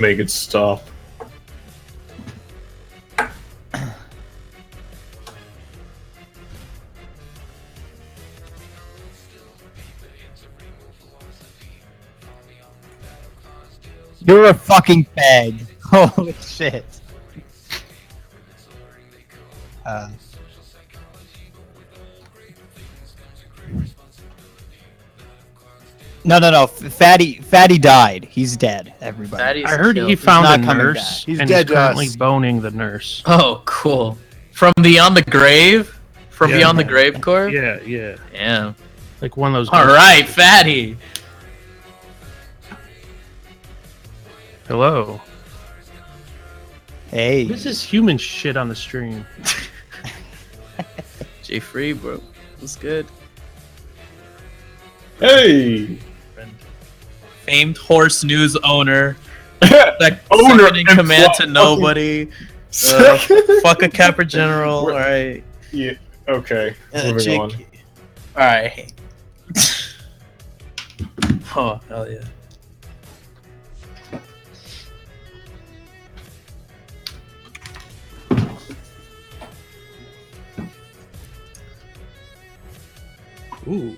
Make it stop. You're a fucking fag. Holy shit. No. Fatty died. He's dead, everybody. Fatty's I heard killed. he found a not coming nurse, back. and He's dead to currently us. boning the nurse. Oh, cool. From beyond the grave? From Yeah. beyond the grave corp? Yeah. Damn. Like one of those. All right, Fatty. Hello. Hey. What is this human shit on the stream? J Free, bro. What's good? Hey! Famed horse news owner. Owner Second in and command to fucking- nobody. Fuck a Capra General. All right. Yeah, okay. Moving on. All right. Oh hell yeah. Ooh.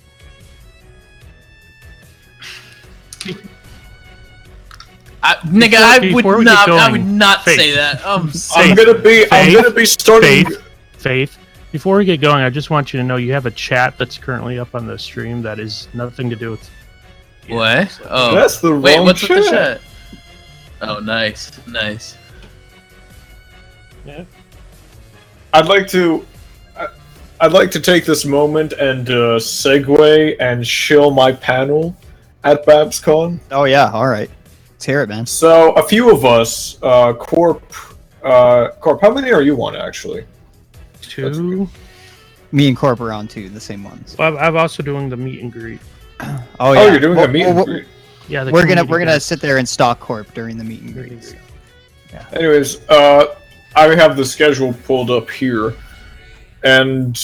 Nigga, I Before would we get not. I going, would not Faith. say that. I'm gonna be starting. Faith. Before we get going, I just want you to know you have a chat that's currently up on the stream that is nothing to do with. What? Oh. That's the Wait, wrong what's with the chat. chat? Oh, nice. Nice. Yeah. I'd like to take this moment and segue and shill my panel at Babscon. Oh yeah, all right. Let's hear it, man. So a few of us, Corp, how many are you on actually? 2. Me and Corp are on too, the same ones. Well, I'm also doing the meet and greet. Oh yeah. Oh, you're doing a meet and Well, greet. Yeah, the We're gonna community sit there and stalk Corp during the meet and greets. Anyways, I have the schedule pulled up here, and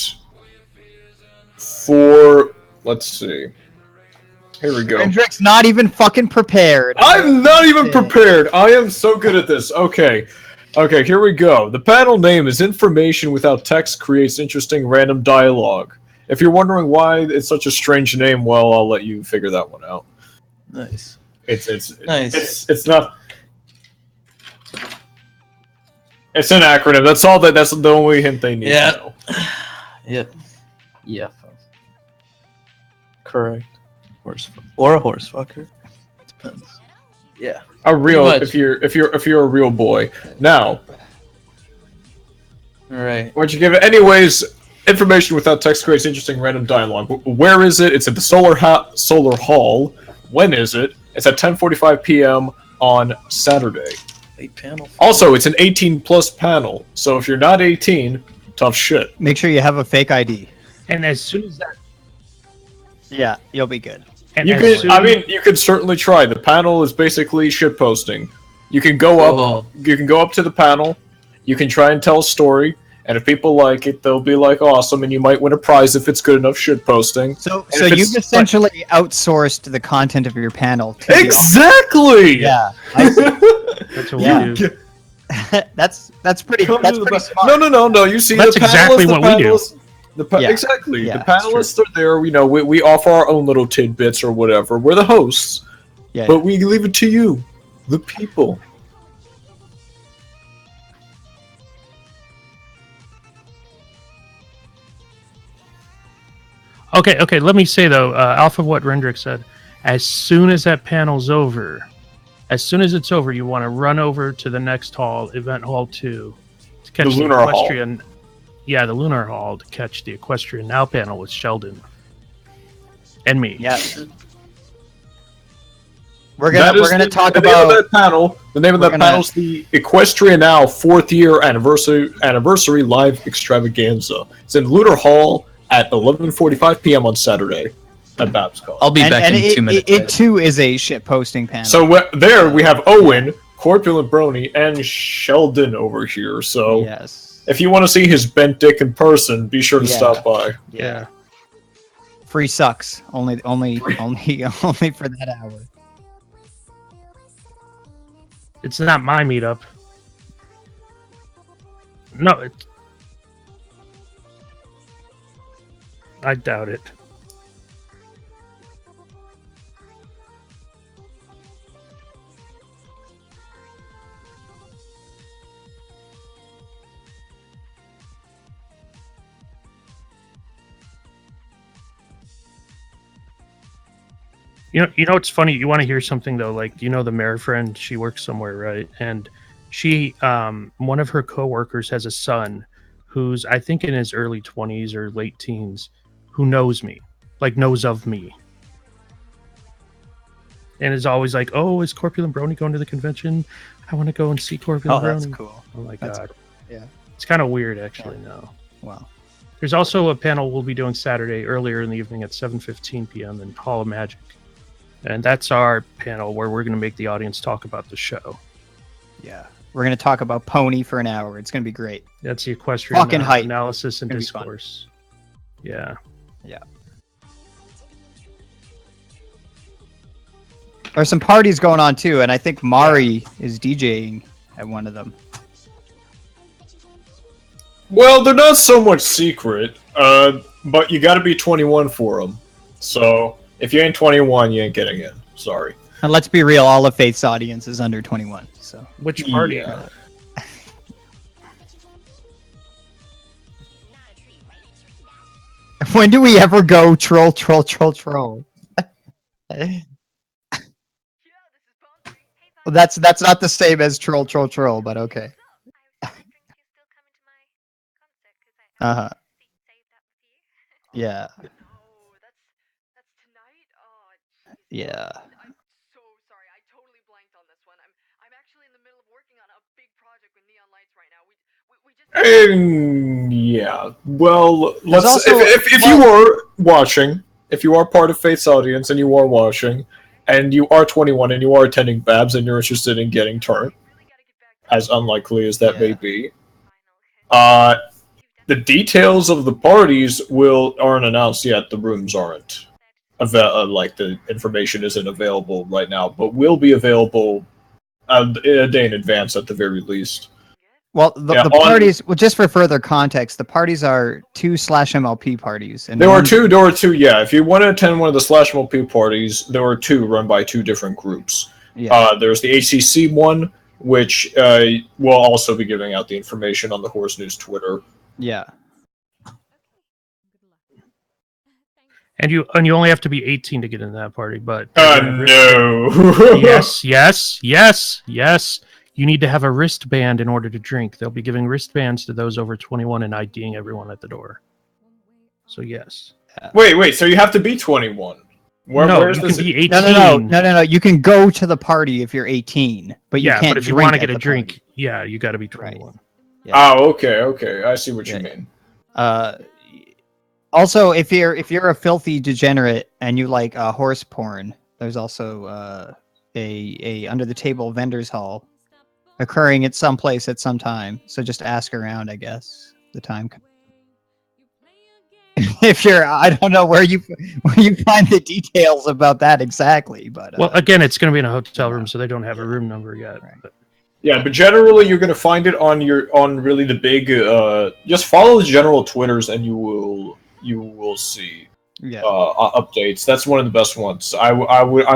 for let's see, here we go. Hendrick's not even fucking prepared. I'm not even prepared. I am so good at this. Okay, here we go. The panel name is Information Without Text Creates Interesting Random Dialogue. If you're wondering why it's such a strange name, well, I'll let you figure that one out. Nice. It's Nice. It's not. It's an acronym. That's all. That's the only hint they need. Yeah. To know. Yep. Yeah. Correct. Or a horse fucker. Depends. Yeah. A real. Pretty much. If you're a real boy. Now, All right. what'd you give it? Anyways, Information Without Text Creates Interesting Random Dialogue. Where is it? It's at the Solar Hall. When is it? It's at 10:45 p.m. on Saturday. Late panel. Also, it's an 18+ panel. So if you're not 18, tough shit. Make sure you have a fake ID. And as soon as that, Yeah, you'll be good. and You as could. soon- I mean, you could certainly try. The panel is basically shit posting. You can go up. Cool. You can go up to the panel. You can try and tell a story. And if people like it, they'll be like, awesome, and you might win a prize if it's good enough shit posting. So And if you've it's- essentially outsourced the content of your panel to the Exactly! Yeah, I see. that's what Yeah. we do. that's pretty Come that's to the pretty ba- smart. No. You see, That's the panelists, exactly what we do. Yeah. Exactly. Yeah, the it's true. panelists are there. You know, we offer our own little tidbits or whatever. We're the hosts, Yeah. but we leave it to you, the people. Okay. Let me say though, Alpha, what Rendrick said. As soon as that panel's over, as soon as it's over, you want to run over to the next hall, Event Hall 2, to catch The the Lunar Hall. Equestrian. Yeah, the Lunar Hall to catch the Equestrian Now panel with Sheldon and me. Yeah. We're gonna talk the about name of that panel. The name of that panel is the Equestrian Now 4th Year Anniversary Live Extravaganza. It's in Lunar Hall at 11:45 p.m. on Saturday at Babscon. I'll be back in 2 minutes. It too is a shit posting panel. So there we have Owen, Corpulent Brony, and Sheldon over here. So yes, if you want to see his bent dick in person, be sure to Yeah. stop by. Yeah. free sucks. Only for that hour. It's not my meetup. No, I doubt it. You know what's funny? You want to hear something though? Like, you know, the mayor friend, she works somewhere, right? And she, one of her coworkers has a son who's, I think, in his early 20s or late teens, who knows me, like knows of me, and is always like, "Oh, is Corpulent Brony going to the convention? I want to go and see Corpulent Brony." that's cool. Oh my That's god, cool. Yeah. it's kind of weird actually. Yeah. Now, Wow. there's also a panel we'll be doing Saturday earlier in the evening at 7:15 p.m. in Hall of Magic. And that's our panel where we're going to make the audience talk about the show. Yeah. We're going to talk about Pony for an hour. It's going to be great. That's the equestrian Fucking hype. analysis and It's gonna be fun. discourse. Yeah. Yeah. There's some parties going on too, and I think Mari is DJing at one of them. Well, they're not so much secret, but you got to be 21 for them. So if you ain't 21, you ain't getting in. Sorry. And let's be real, all of Faith's audience is under 21. So Which party? Yeah. when do we ever go troll? Well, that's not the same as troll, but okay. Uh-huh. Yeah. Yeah. I'm so sorry. I totally blanked on this one. I'm actually in the middle of working on a big project with neon lights right now. We just Yeah. Well, let's. also- If you are watching, if you are part of Faith's audience and you are watching, and you are 21 and you are attending Babs and you're interested in getting turned, as unlikely as that may be, the details of the parties aren't announced yet. The rooms aren't. Like the information isn't available right now, but will be available a day in advance at the very least. Well, the parties. Well, just for further context, the parties are 2/MLP parties, and There are two. Yeah, if you want to attend one of the /MLP parties, there are two run by two different groups. Yeah. There's the ACC one, which will also be giving out the information on the Horse News Twitter. Yeah. And you only have to be 18 to get into that party, but No. yes. You need to have a wristband in order to drink. They'll be giving wristbands to those over 21 and IDing everyone at the door. So yes. Wait. So you have to be 21. No, you can be 18. No. You can go to the party if you're 18, but you can't. But if you want to get a drink, yeah, you got to be 21. Right. Yeah. Oh, okay. I see what you mean. Also, if you're a filthy degenerate and you like horse porn, there's also a under the table vendors hall occurring at some place at some time. So just ask around, I guess. The time. If you're, I don't know where you find the details about that exactly, but well, again, it's going to be in a hotel room, so they don't have a room number yet. Right. But. Yeah, but generally you're gonna find it on really the big. Just follow the general Twitters and you will see updates. That's one of the best ones. I'm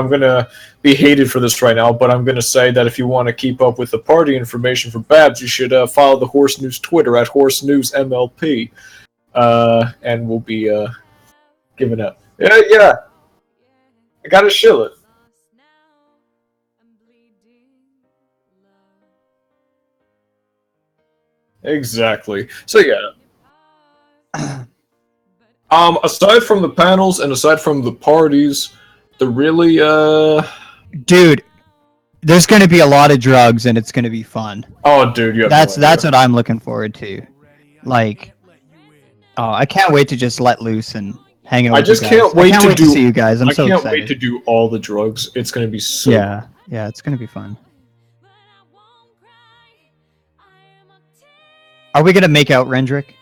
gonna be hated for this right now, but I'm gonna say that if you want to keep up with the party information for Babs, you should follow the Horse News Twitter at Horse News MLP, and we'll be giving up. Yeah. I gotta shill it. Exactly. So yeah. Aside from the panels and aside from the parties, the really dude, there's going to be a lot of drugs and it's going to be fun. Oh, dude, you have that's what I'm looking forward to. Like, I can't wait to just let loose and hang out. I just can't wait to see you guys. I'm so excited. I can't wait to do all the drugs. It's going to be so. Yeah, it's going to be fun. Are we going to make out Rendrick?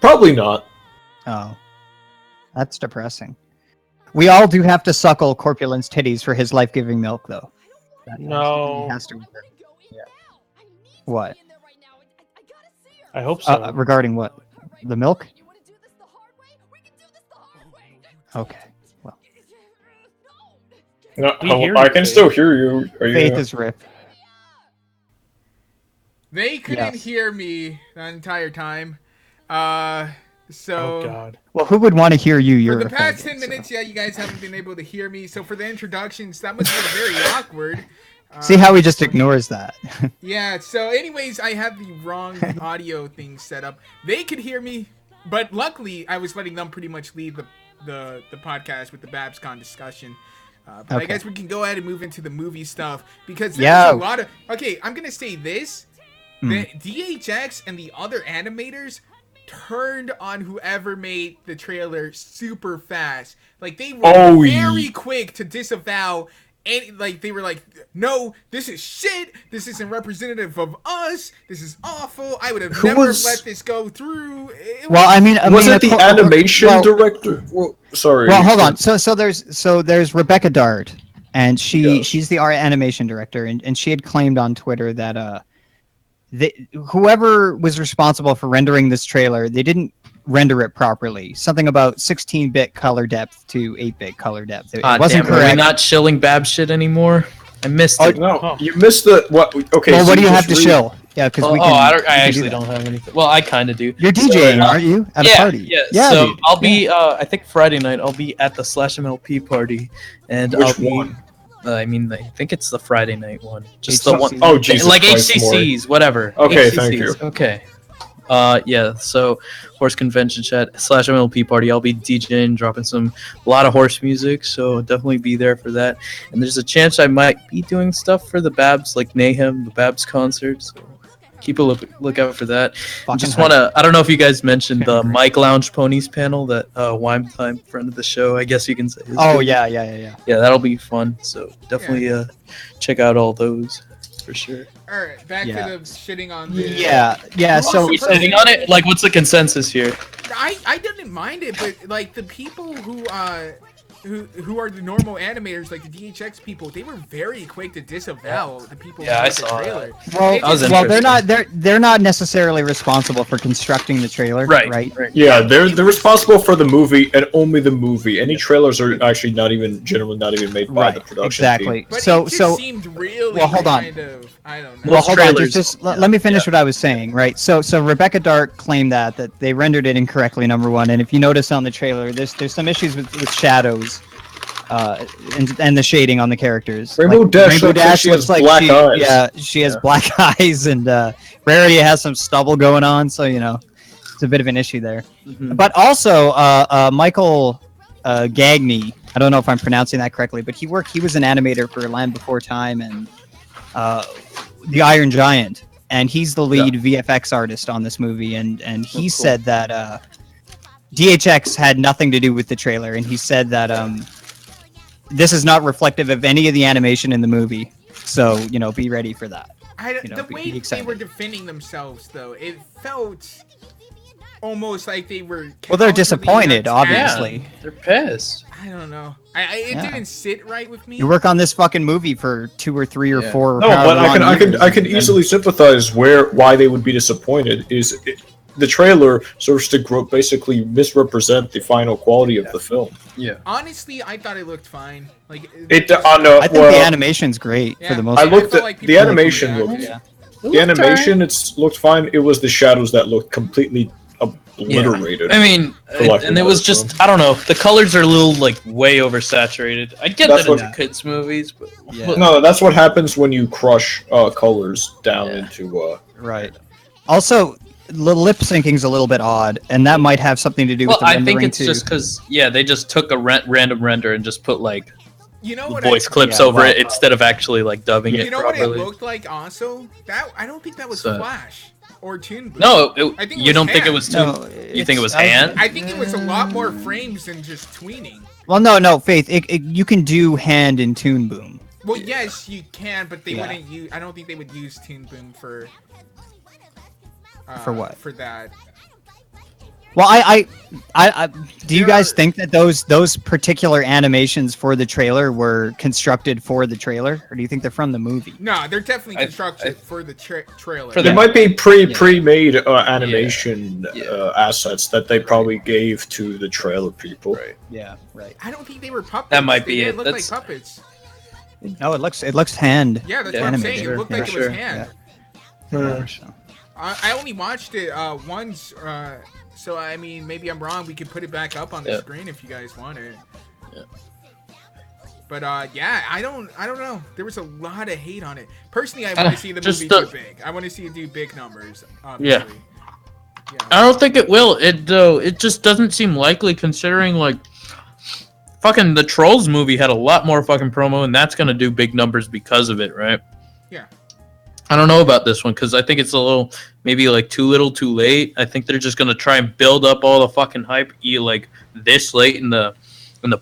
Probably not. Oh, that's depressing. We all do have to suckle Corpulent's titties for his life-giving milk, though. That No. has to. What? I hope so. Regarding what? The milk? Okay. Well, No, We hear I you, can Faith. still hear you. Are you Faith is Rip. They couldn't Yes. hear me the entire time. So Oh God. Well, who would want to hear you? You're for the past offended, 10 minutes, so. yeah, you guys haven't been able to hear me. So for the introductions, that must have been very awkward. See how he just ignores that. Yeah, so anyways, I have the wrong audio thing set up. They could hear me, but luckily I was letting them pretty much lead the podcast with the Babscon discussion. But I Okay. guess we can go ahead and move into the movie stuff because Yeah. there's a lot of... Okay, I'm going to say this. The Hmm. DHX and the other animators turned on whoever made the trailer super fast. Like, they were very quick to disavow. And like they were like, no, this is shit. This isn't representative of us. This is awful. I would have Who never was- let this go through. It Well, I mean, Was it the animation well, director? Well, sorry. Well, hold on. So there's Rebecca Dart, and Yes. she's the art animation director, and she had claimed on Twitter that whoever was responsible for rendering this trailer, they didn't render it properly. Something about 16-bit color depth to 8-bit color depth. It wasn't Damn, are we correct. not shilling Bab shit anymore? I missed it. No, Oh. you missed the what? Okay. Well, so what do you have just to read- show? Yeah, because we can. I we can actually do that. don't have anything. Well, I kind of do. You're DJing, aren't you? At a party. Yeah. So dude. I'll be. I think Friday night I'll be at the /MLP party, and Which I'll be. one? I mean, I think it's the Friday night one. Just HCC. the one. Oh, Jesus like Christ, HCCs, whatever. Okay, HCCs. thank you. Okay. Yeah. So horse convention chat /MLP party. I'll be DJing, dropping a lot of horse music. So definitely be there for that. And there's a chance I might be doing stuff for the Babs, like Mayhem, the Babs concert. So keep a lookout for that. Fucking Just hype. wanna. I don't know if you guys mentioned the Mike Lounge Ponies panel that Wime Time friend of the show. I guess you can say. is Oh doing. yeah. Yeah, that'll be fun. So definitely check out all those for sure. Alright, back Yeah. to the shitting on the... Yeah. So, We so- sitting on it? Like, what's the consensus here? I didn't mind it, but like the people who are the normal animators, like the DHX people, they were very quick to disavow the people Yeah, who I made the saw that. trailer. well, They That was just- well, they're interesting. not they're not necessarily responsible for constructing the trailer, right? Yeah, they're responsible for the movie and only the movie. Any trailers are actually generally not even made by the Right, production exactly. team. But So it just so seemed really well, hold on. kind of, I don't know. well, hold on. trailers- Let me finish what I was saying. Right. So Rebecca Dart claimed that they rendered it incorrectly. Number one, and if you notice on the trailer, there's some issues with shadows, and the shading on the characters. Rainbow Dash looks like she has black eyes. Yeah, she has black eyes, and Rarity has some stubble going on. So it's a bit of an issue there. Mhm. But also, Michael Gagney, I don't know if I'm pronouncing that correctly, but he was an animator for Land Before Time and The Iron Giant, and he's the lead VFX artist on this movie, and he said that DHX had nothing to do with the trailer, and he said that this is not reflective of any of the animation in the movie, so be ready for that. The be way they excited. were defending themselves, though, it felt almost like they were. Well, they're counterly disappointed, attacked. obviously. They're pissed. I don't know. It Yeah. didn't sit right with me. You work on this fucking movie for 2 or 3 or Yeah. 4. No, but I can years, easily sympathize why they would be disappointed. The trailer serves to basically misrepresent the final quality of the film. Yeah. Honestly, I thought it looked fine. Like No, I think the animation's great for the most I part. looked felt at like the people animation looked looked. at Yeah. The animation looked fine. It was the shadows that looked completely obliterated. I mean, For lack of and a it was better just, term. I don't know, the colors are a little, like, way oversaturated. I get That's that it's what- kids' movies, but... Yeah. No, that's what happens when you crush colors down Yeah. into. Right. Also, the lip syncing's a little bit odd, and that might have something to do Well, with the I rendering think it's too. just because, they just took a random render and just put, like, You know the what? voice clips yeah, over well- it instead of actually, like, dubbing You it know what it properly. looked like? Also, that I don't think that was So- Flash or Toon Blue. No, I think it you was don't think it hand. was too... No, you think it was it's- hand? I think it was a lot more frames than just tweening. Well, no, Faith. You can do hand in Toon Boom. Well, yes, you can, but they Yeah. wouldn't use. I don't think they would use Toon Boom for. For what? For that. Well, do you guys think that those particular animations for the trailer were constructed for the trailer, or do you think they're from the movie? No, they're definitely constructed for the trailer. There might be pre-made animation assets that they probably gave to the trailer people. Right. Yeah, right. I don't think they were puppets. That might be They it. look like puppets. No, it looks hand. Yeah, that's Yeah, what I'm animated. saying. It looked like it was hand. So. I only watched it once, so I mean, maybe I'm wrong. We could put it back up on the screen if you guys want it. Yeah. But yeah, I don't know. There was a lot of hate on it. Personally, I want to see the Just movie do big. I want to see it do big numbers. Obviously. Yeah. I don't think it will. It just doesn't seem likely considering like fucking the Trolls movie had a lot more fucking promo, and that's gonna do big numbers because of it, right? Yeah. I don't know about this one because I think it's a little maybe like too little, too late. I think they're just gonna try and build up all the fucking hype like this late in the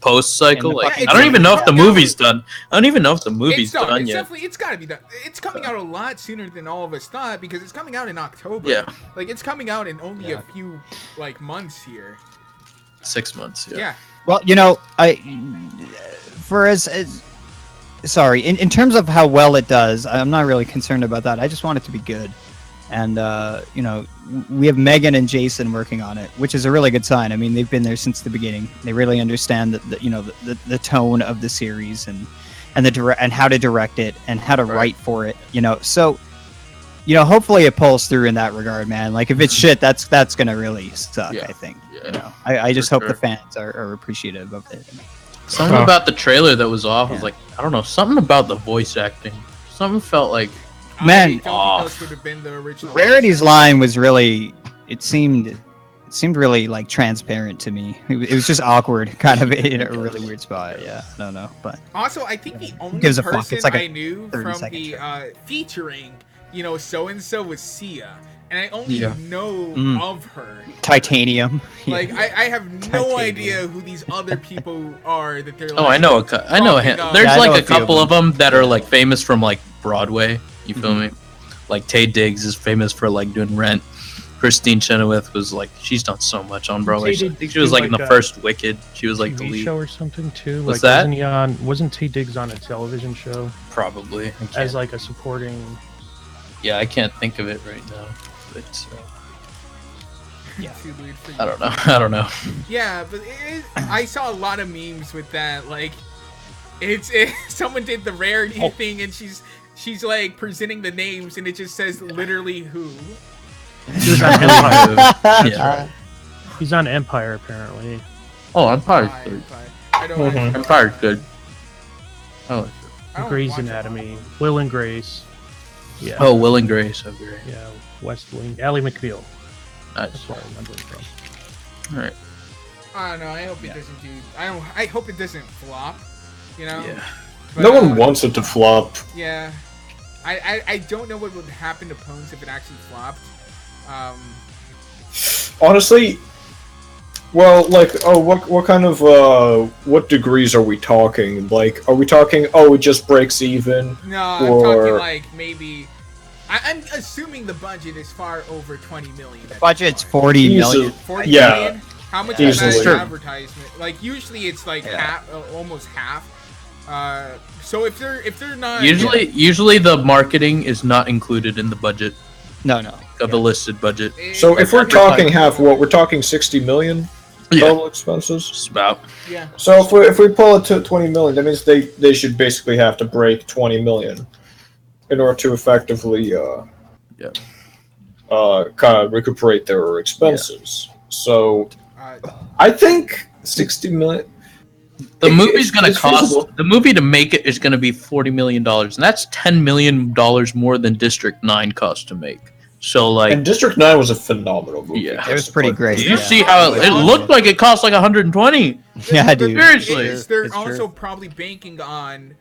post cycle. Like I don't even know if the movie's done. I don't even know if the movie's done yet. Definitely, it's gotta be done. It's coming out a lot sooner than all of us thought because it's coming out in October. Yeah. Like it's coming out in only a few like months here. 6 months. Yeah. Well, you know, sorry, in terms of how well it does, I'm not really concerned about that. I just want it to be good. And, you know, we have Megan and Jason working on it, which is a really good sign. I mean, they've been there since the beginning. They really understand the tone of the series and how to direct it and how to write for it, you know. So, you know, hopefully it pulls through in that regard, man. Like if it's shit, that's going to really suck, I think. Yeah. You know, I just hope the fans are appreciative of it. Something about the trailer that was off was like, I don't know, something about the voice acting. Something felt like, man, would have been the original. Rarity's line was really, it seemed really like transparent to me. It was just awkward, kind of in a really weird spot. Yeah, I don't know, but also I think the only gives a fuck? person It's like a I knew from 30-second the featuring, you know, so and so was Sia, and I only know of her. Titanium. Like I have no idea who these other people are that they're. Like, oh, I know, there's I like know a couple of them that are like famous from like Broadway. You feel me? Like Tay Diggs is famous for like doing Rent. Christine Chenoweth was like, she's done so much on Broadway. I think she was like in the first Wicked. She was like the TV lead show or something too. What's like, that? Wasn't Tay Diggs on a television show Probably. as like a supporting? Yeah, I can't think of it right now. But Yeah. too weird for you. I don't know. Yeah, but I saw a lot of memes with that. Like, someone did the rarity thing, and she's like presenting the names, and it just says literally who. He's on Empire. Yeah. He's on Empire apparently. Oh, Empire's good. I don't. actually- Empire's good. Oh, I don't Grey's watch it. Anatomy. Will and Grace. Yeah. oh, Will and Grace. Oh, great. Yeah. West Wing. Ally McBeal. Nice. That's where I remember him from. All right. I don't know. I hope it doesn't do. I hope it doesn't flop. You know. Yeah. But, No one wants it to flop. Yeah. I don't know what would happen to Pwns if it actually flopped. Honestly, well, like, what kind of, what degrees are we talking? Like, are we talking, it just breaks even? No, I'm talking like maybe. I'm assuming the budget is far over 20 million. budget's 40 million. 40 Yeah. million? How much is that Easily. in advertisement? Like usually it's like half, almost half. So if they're not Usually the marketing is not included in the budget No. of the listed budget. So if we're talking half, we're talking 60 million total expenses? Just about. Yeah. So if we pull it to 20 million, that means they should basically have to break 20 million in order to effectively kind of recuperate their expenses. So I think 60 million. The movie's gonna it's cost feasible. the movie to make it is gonna be $40 million, and that's $10 million more than District 9 cost to make. So like, And District 9 was a phenomenal movie. Yeah. It was pretty great. did you Yeah. see how it looked like it cost like 120? Yeah, dude. Seriously. They're It's also true. probably banking on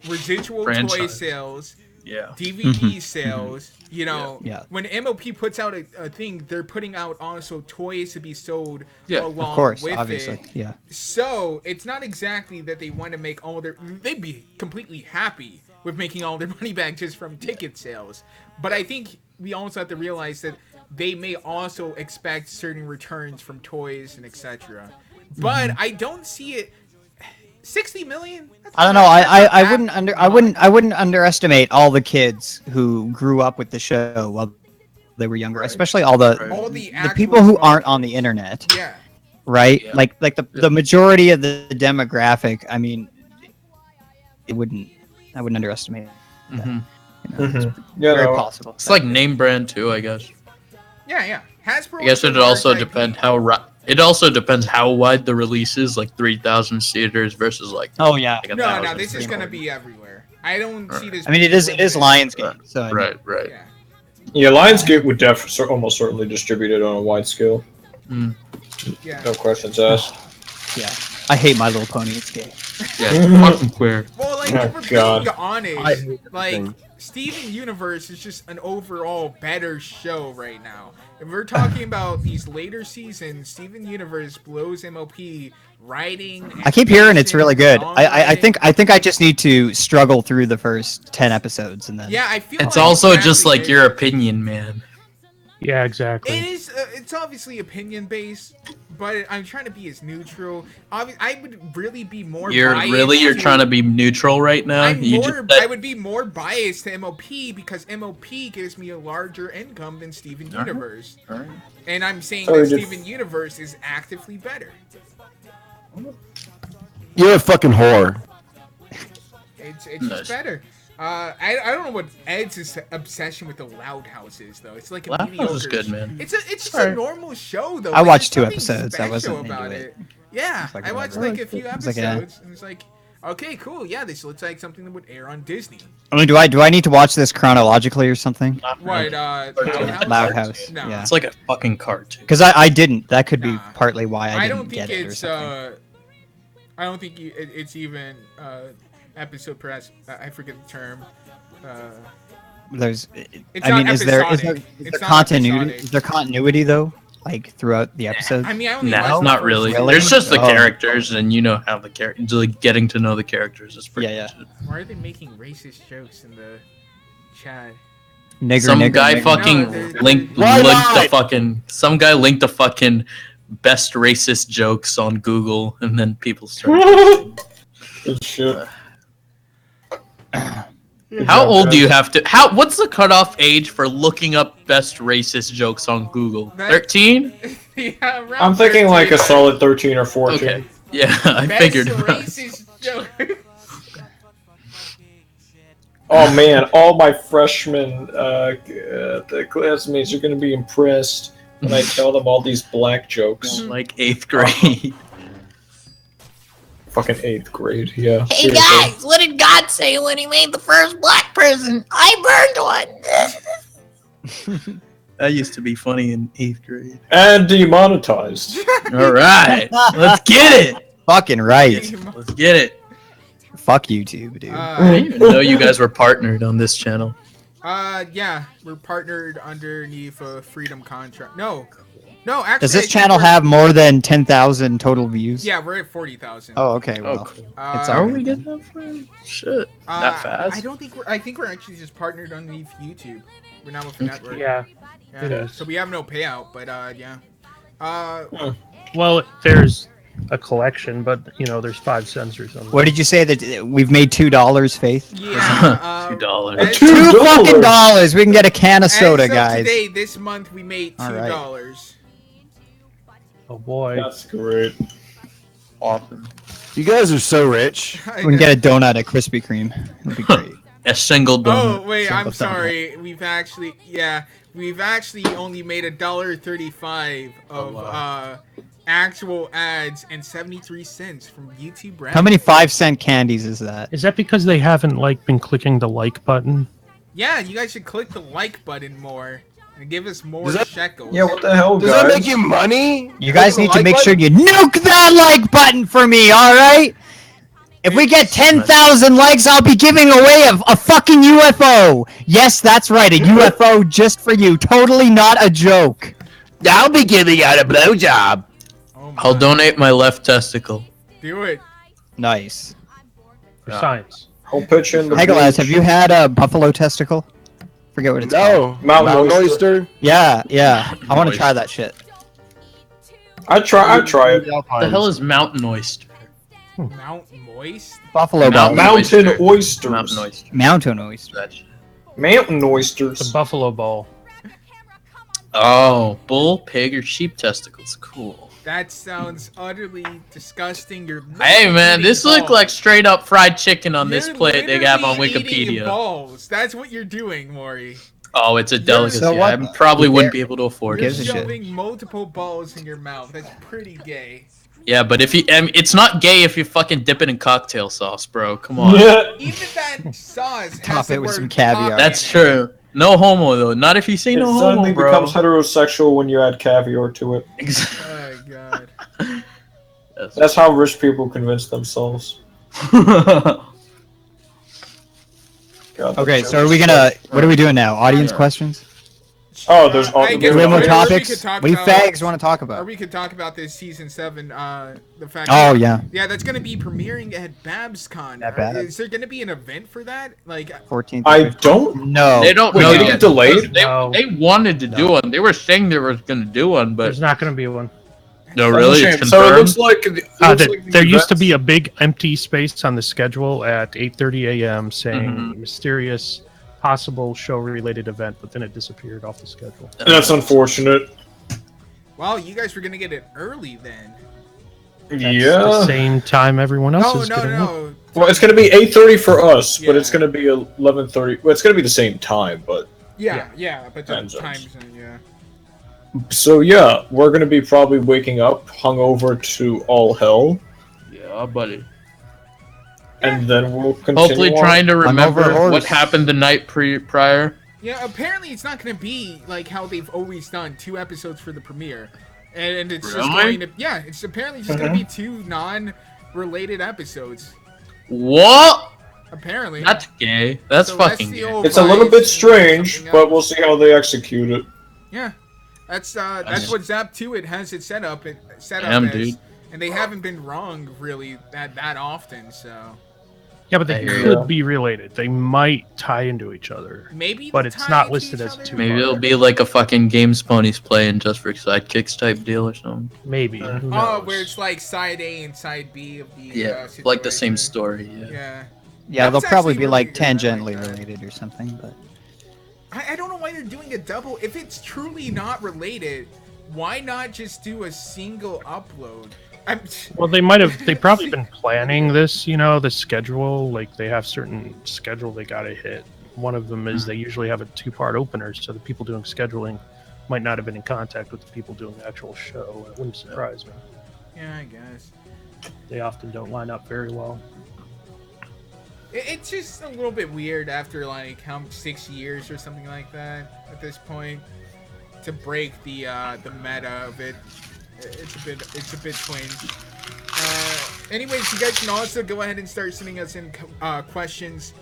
residual toy Franchise. sales, Yeah. DVD sales. You know, Yeah. when MLP puts out a thing, they're putting out also toys to be sold Yeah, along Of course, with obviously. it. Yeah. So it's not exactly that they want to make all their. They'd be completely happy with making all their money back just from ticket sales. But I think we also have to realize that they may also expect certain returns from toys and etc. But I don't see it. 60 million? I don't know. I wouldn't underestimate all the kids who grew up with the show while they were younger, especially all the people who aren't on the internet. Yeah. Right? Yeah. Like the majority of the demographic. I mean, I wouldn't underestimate it. Mhm. Yeah, Very no, possible. It's like name brand too, I guess. Yeah. Hasbro. I guess is it a also large depend IP. it also depends how wide the release is, like 3,000 theaters versus like. Oh yeah. like No, 1,000. this is gonna be everywhere. I don't see this. I mean, it is Lionsgate. So I mean, Right. Yeah. Yeah, Lionsgate would almost certainly distribute it on a wide scale. Yeah. No questions asked. yeah. I hate My Little Pony. It's gay. Yeah, it's fucking queer. Well, like, Oh, if we're God. being honest, I hate that like, thing. Steven Universe is just an overall better show right now. If we're talking about these later seasons, Steven Universe blows MLP writing. I keep hearing it's really good. song I writing. think I just need to struggle through the first 10 episodes and then. Yeah, I feel It's like also it's just like actually your good. opinion, man. Yeah, exactly. It is. It's obviously opinion based, but I'm trying to be as neutral. I would really be more. You're biased trying to be neutral right now. I would be more biased to MLP because MLP gives me a larger income than Steven Universe, and I'm saying Sorry, that just- Steven Universe is actively better. You're a fucking whore. It's Nice. just better. I don't know what Ed's obsession with the Loud House is though. It's like a Loud House mediocre is good, man. It's just a normal show though. I Like, watched there's 2 nothing episodes. I special wasn't about into it. Yeah, It's like I watched whatever. like a few It's like, yeah. episodes and it's like, okay, cool. Yeah, this looks like something that would air on Disney. I mean, do I need to watch this chronologically or something? What? Loud House. No. Yeah. It's like a fucking cartoon. Because I didn't. That could be Nah. partly why I I don't didn't think get it or it's. something. I don't think it's even episode per. I forget the term. There's. It's I not mean, is there episodic. It's there not continuity? episodic. Is there continuity though? Like throughout the episodes? I mean, I only No, watched the not first really. one. There's just the Oh. characters, and you know how the characters, like getting to know the characters is pretty. Yeah, much it. Why are they making racist jokes in the chat? Nigger, Some nigger, guy nigger. fucking No, they're- linked Why the not? fucking. Some guy linked the fucking best racist jokes on Google, and then people started. Good shit. How old do you have to? What's the cutoff age for looking up best racist jokes on Google? That- 13? Yeah, around I'm thinking like a 13. solid 13 or 14. Okay. Yeah, I Best figured. racist joke. Oh man, all my freshmen the classmates are going to be impressed when I tell them all these black jokes. Like 8th grade. Fucking 8th grade, yeah. Hey seriously. guys, what did God say when he made the first black person? I burned one. That used to be funny in 8th grade. And demonetized. All right, let's get it. Fucking right. Let's get it. Fuck YouTube, dude. I didn't even know you guys were partnered on this channel. Yeah, we're partnered underneath a freedom contract. No, actually. Does I this think channel we're- have more than 10,000 total views? Yeah, we're at 40,000. Oh, okay. Well, cool. it's Are alright. we getting that far? Shit, that fast? I don't think I think we're actually just partnered underneath YouTube. We're not with a network. Yeah. Yeah, it is. So we have no payout, but yeah. Well, there's a collection, but you know, there's 5 cents or something. What did you say that we've made $2, Faith? Yeah. $2. as- $2 $2? fucking dollars. We can get a can of soda, as of guys. Today, this month, we made All $2. Oh boy. That's great. Awesome. You guys are so rich. I We can know. get a donut at Krispy Kreme. It'll be great. A single donut. Oh wait, I'm Simple sorry. We've actually only made $1.35 of actual ads and 73 cents from YouTube brand. How many 5-cent candies is that? Is that because they haven't been clicking the like button? Yeah, you guys should click the like button more and give us more Does that- shekels. Yeah, what the hell, Does guys? that make you money? You guys Click need the to like make sure button? you nuke that like button for me, alright? If we get 10,000 likes, I'll be giving away a fucking UFO. Yes, that's right, a UFO just for you. Totally not a joke. I'll be giving out a blowjob. Oh my. I'll donate my left testicle. Do it. Nice. For science. I'll pitch in the Hey, guys, beach. have you had a buffalo testicle? Forget what it's called. No, Mountain Mountain oyster. oyster. Yeah. I want to try that shit. I'd try it. What the hell is mountain oyster? Mountain moist. Buffalo Mountain balls. Mountain oyster. oysters. Mountain oyster. Mountain oyster. That's- Mountain The oysters. buffalo ball. Oh, bull, pig, or sheep testicles. Cool. That sounds utterly disgusting. You're Hey literally man, eating this look balls. like straight up fried chicken on this You're plate they have on literally eating Wikipedia. balls. That's what you're doing, Maury. Oh, it's a delicacy. So what? I probably wouldn't be able to afford You're gives a it. shit? shoving multiple balls in your mouth. That's pretty gay. Yeah, but if you, it's not gay if you fucking dip it in cocktail sauce, bro. Come on. Yeah. Even that sauce has Top the it with word some caviar. cock That's in it. true. No homo though. Not if you say It no suddenly homo, bro. becomes heterosexual when you add caviar to it. Oh god. That's how rich people convince themselves. God, Okay, that's so are we gonna? What are we doing now? Audience Yeah. questions? Oh, there's all I the guess Do we have more or we topics? could talk What do you about- fags want to talk Or about? we could talk about this season 7, the fact Oh that, yeah, yeah, that's gonna be premiering at Babscon. At Babs. Is there gonna be an event for that? Like 14th. I don't. No. They don't Wait, know did it yet. get delayed? They, No. they wanted to do one. They were saying they were going to do one, but There's not going to be one. no, really, it's So confirmed. it looks like. There used to be a big empty space on the schedule at 8:30 a.m. saying mysterious possible show-related event, but then it disappeared off the schedule. That's unfortunate. wow, you guys were gonna get it early then. That's Yeah. the same time everyone else No, is no, getting it. no. Well, it's gonna be 8:30 for us, but Yeah. it's gonna be 11:30. Well, it's gonna be the same time, but Yeah, but the Time zones. times, yeah. so yeah, we're gonna be probably waking up hungover to all hell, Yeah, buddy. and then we'll continue. Hopefully, on. trying to remember horse. what happened the night prior. Yeah, apparently it's not gonna be like how they've always done 2 episodes for the premiere, and it's just Really? going to it's apparently just gonna be 2 non-related episodes. What? Apparently. That's gay. That's So fucking the gay. old It's a little vibes bit and strange, something but else. we'll see how they execute it. Yeah, that's what Zap 2 it has it set up Damn, as, dude. and they haven't been wrong really that often. So Yeah, but I they hear ya. could be related. They might tie into each other. maybe, But they'll it's tie not into listed each as other. 2. Maybe it'll be like a fucking Games Ponies playing just for sidekicks type deal or something. Maybe. Who Oh, knows? where it's like side A and side B of the Yeah, like the same story. Yeah. Yeah. Yeah, they'll That's probably actually be like really good. I like tangentially that. related or something, but I don't know why they're doing a double. If it's truly not related, why not just do a single upload? Well, they've probably been planning this, the schedule. Like, they have certain schedule they gotta hit. One of them is they usually have a 2-part opener, so the people doing scheduling might not have been in contact with the people doing the actual show. It wouldn't surprise me. Yeah, I guess. They often don't line up very well. It's just a little bit weird after like 6 years or something like that at this point to break the meta of it. It's a bit twinge. Anyways, you guys can also go ahead and start sending us in questions.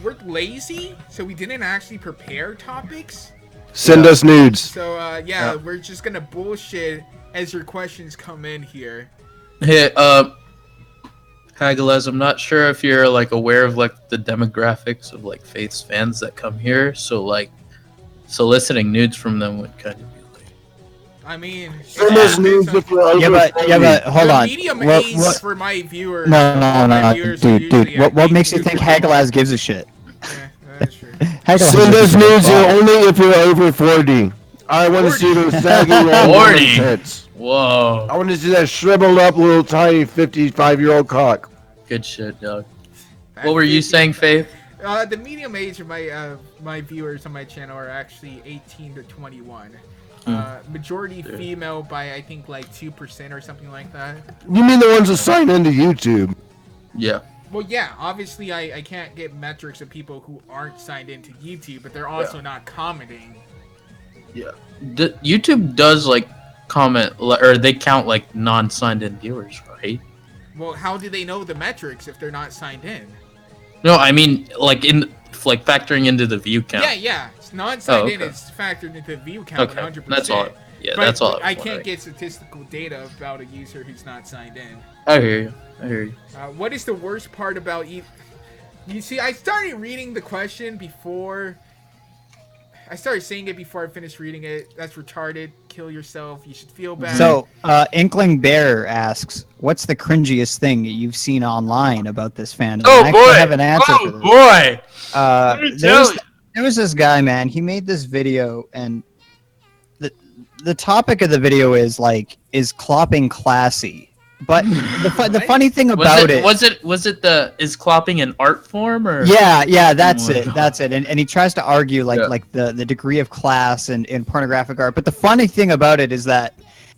We're lazy, so we didn't actually prepare topics. Send us nudes. So yeah, we're just gonna bullshit as your questions come in here. Hey, Hagalaz, I'm not sure if you're like aware of like the demographics of like Faith's fans that come here. So like, soliciting nudes from them would kind of be like. I mean, Send us nudes if we're over yeah, but hold the on. medium What- age what- for my viewers. No, my viewers are dude. usually What at makes you 18 think to Hagalaz gives a shit? Yeah, that's true. Hagalaz Send us doesn't give a nudes fuck. only if you're over 40. I want to see those saggy long 40. tits. Whoa, I want to see that shriveled up little tiny 55-year-old cock. good shit, dog. What were you saying, Faith? The medium age of my viewers on my channel are actually 18 to 21. Majority female by I think like 2% or something like that. You mean the ones that sign into YouTube? Yeah. Well, yeah, obviously I can't get metrics of people who aren't signed into YouTube, but they're also not commenting. Yeah. YouTube does like comment or they count like non-signed in viewers, right? Well, how do they know the metrics if they're not signed in? No, I mean like factoring into the view count. Yeah. It's non-signed in okay. is factored into the view count Okay, 100%. that's all. Yeah, But that's all. I can't get statistical data about a user who's not signed in. I hear you. What is the worst part about you see, I started reading the question before I started saying it before I finished reading it. That's retarded. Kill yourself. You should feel bad. So, Inkling Bear asks, "What's the cringiest thing you've seen online about this fandom?" Oh I boy! actually have an answer for this. Boy! There was this guy, man. He made this video, and the topic of the video is like, is clopping classy? But the funny thing about was it is clopping an art form or? Yeah, that's it. And he tries to argue like the degree of class in pornographic art. But the funny thing about it is that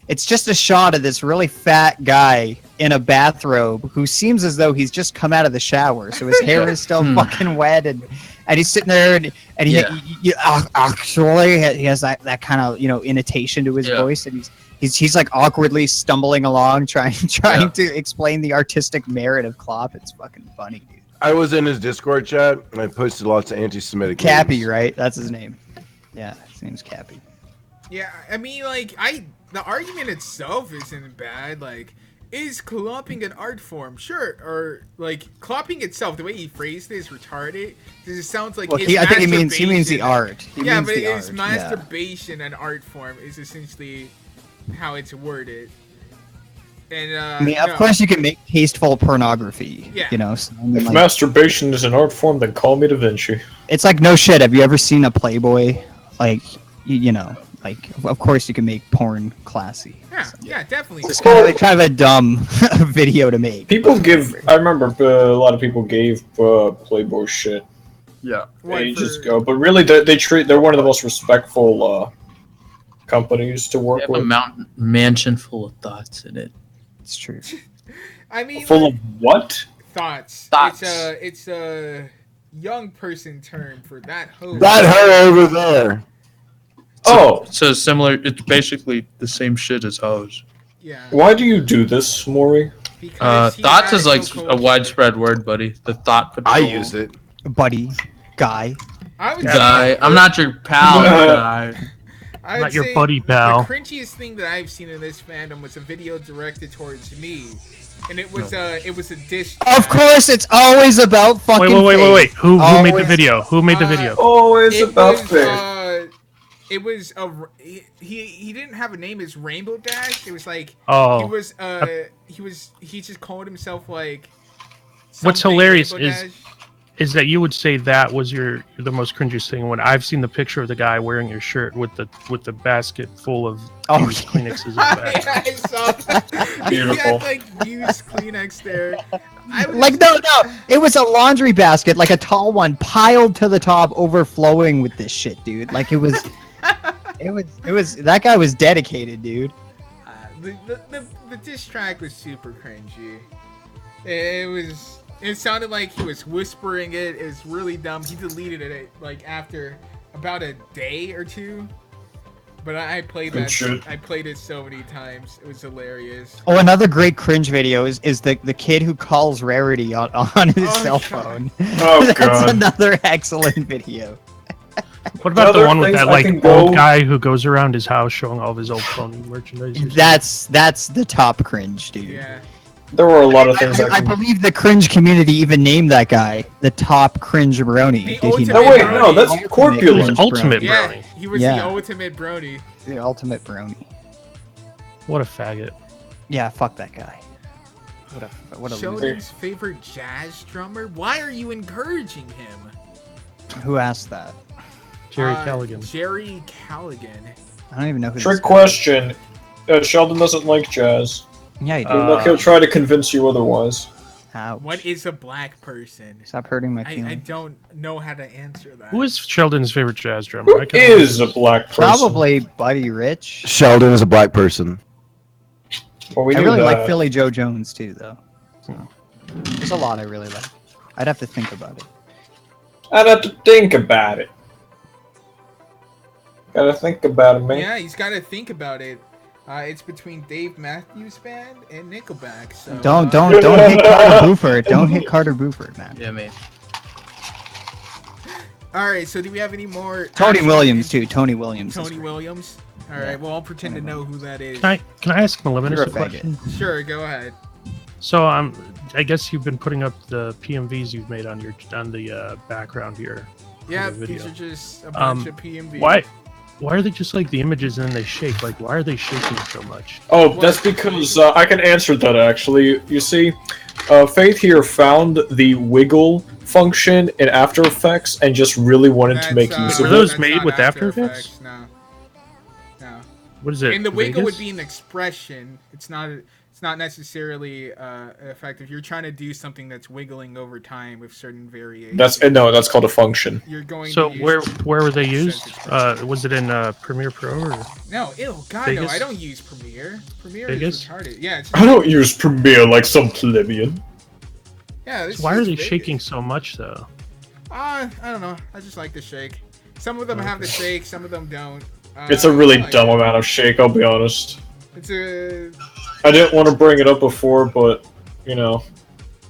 it's just a shot of this really fat guy in a bathrobe who seems as though he's just come out of the shower. So his hair is still fucking wet, and he's sitting there and he actually he has that kind of intonation to his voice, and he's like awkwardly stumbling along trying to explain the artistic merit of clop. It's fucking funny, dude. I was in his Discord chat and I posted lots of anti-Semitic Cappy, memes. right? That's his name. Yeah, his name's Cappy. Yeah, I mean, like, the argument itself isn't bad. Like, is clopping an art form? Sure. Or, like, clopping itself, the way he phrased it is retarded. Because it sounds like I think he means the art. Is masturbation an art form is essentially how it's worded. And, I mean, of course you can make tasteful pornography. Yeah. So, if masturbation is an art form, then call me Da Vinci. It's like, no shit. Have you ever seen a Playboy? Like, like, of course you can make porn classy. Yeah, definitely. It's kind of a dumb video to make. I remember a lot of people gave Playboy shit. Yeah. Ages ago, but really they're one of the most respectful companies to work with. A mansion full of thoughts in it. It's true. I mean, full of what? Thoughts. It's a young person term for that hoe. That her over there. So similar. It's basically the same shit as hoes. Yeah. Why do you do this, Maury? Thoughts is like a widespread word, buddy. The thought patrol. I use it. Buddy, guy. Guy. I'm not your pal, guy. I'm not your buddy pal. The cringiest thing that I've seen in this fandom was a video directed towards me, and it was a diss. Of course, it's always about fucking. Wait. Who made the video? Who made the video? Always about face. It was he didn't have a name. It's Rainbow Dash. It was like he just called himself like. What's hilarious Rainbow is that you would say that was the most cringiest thing when I've seen the picture of the guy wearing your shirt with the basket full of used Kleenexes in the back. I saw that. Beautiful. He had like used Kleenex there. No, it was a laundry basket, like a tall one, piled to the top, overflowing with this shit, dude. Like it was that guy was dedicated, dude. The diss track was super cringy. It sounded like he was whispering it. It was really dumb. He deleted it like after about a day or two. But I played that. I played it so many times. It was hilarious. Oh, another great cringe video is the kid who calls Rarity on his cell phone. Oh, That's God. another excellent video. What about the one with that old guy who goes around his house showing all of his old phony merchandise? That's the top cringe, dude. Yeah. There were a lot of things. I believe the cringe community even named that guy the top cringe brony. That's Corpulent. Ultimate Yeah, brony. he was the ultimate brony. The ultimate brony. What a faggot. Yeah, fuck that guy. What a loser. Sheldon's favorite jazz drummer? Why are you encouraging him? Who asked that? Jerry Callaghan. Jerry Callaghan. I don't even know who. Trick question. Sheldon doesn't like jazz. Yeah, he does. He'll try to convince you otherwise. How? What is a black person? Stop hurting my feelings. I don't know how to answer that. Who is Sheldon's favorite jazz drummer? Who is a black person? Probably Buddy Rich. Sheldon is a black person. Well, I really like Philly Joe Jones too, though. So, there's a lot I really like. I'd have to think about it. Gotta think about it, man. Yeah, he's got to think about it. It's between Dave Matthews Band and Nickelback. So don't hit Carter Buford. Don't hit Carter Buford, man. Yeah, man. All right. So do we have any more? Tony Williams too. Tony Williams. Tony Williams. All right. Well, I'll pretend to know who that is. Can I ask Malevinus a question? Sure. Go ahead. So I guess you've been putting up the PMVs you've made on the background here. Yeah, the video. these are just a bunch of PMV. Why are they just like the images and then they shake? Like, why are they shaking so much? Oh, that's because I can answer that actually. You see, Faith here found the wiggle function in After Effects and just really wanted to make use Were of those it. made with After Effects? No. No. What is it? And the wiggle Vegas? would be an expression. It's not necessarily effective. You're trying to do something that's wiggling over time with certain variations. That's called a function. You're going. So to use where were they used? Was it in Premiere Pro or? No, God, Vegas? no. I don't use Premiere. Premiere Vegas? is retarded. Yeah. It's I don't use Premiere like some plebeian. Yeah. So why are they shaking so much though? I don't know. I just like the shake. Some of them have the shake. Some of them don't. It's a really I like dumb it. amount of shake, I'll be honest. It's a. I didn't want to bring it up before, but you know,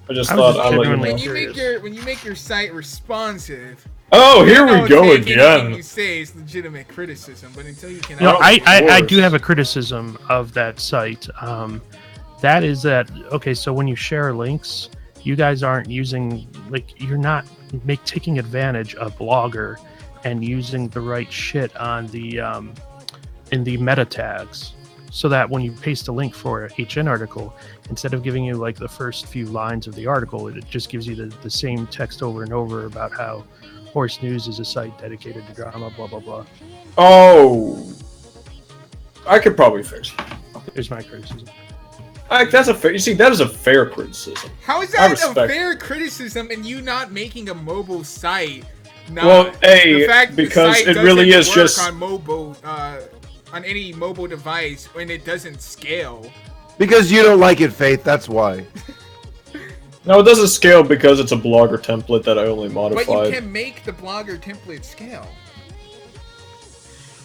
I just thought I'd let you know. When you make your site responsive. Oh, here we go Anything again. you say is legitimate criticism, but until you can. No, I do have a criticism of that site. That is that okay. So when you share links, you guys aren't using you're not taking advantage of Blogger and using the right shit on the in the meta tags, so that when you paste a link for a HN article, instead of giving you like the first few lines of the article, it just gives you the same text over and over about how Horse News is a site dedicated to drama, blah blah blah. Oh, I could probably fix it. Here's my criticism. That's a fair. You see, that is a fair criticism. How is I that a respect fair criticism and you not making a mobile site? Well, because it really is just on mobile, on any mobile device when it doesn't scale. Because you don't like it, Faith. That's why. No, it doesn't scale because it's a Blogger template that I only modified. But you can make the Blogger template scale.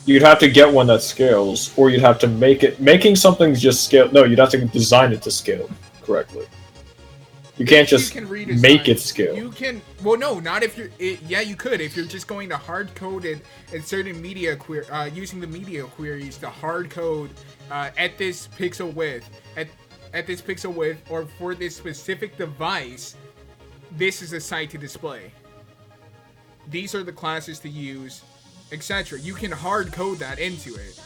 You'd have to get one that scales, or you'd have to make it. Making something just scale. No, you'd have to design it to scale correctly. You can't just make it scale. You can. Well, no, not if you're. Yeah, you could if you're just going to hard code it in certain media using the media queries to hard code at this pixel width, at this pixel width, or for this specific device. This is a site to display. These are the classes to use, etc. You can hard code that into it.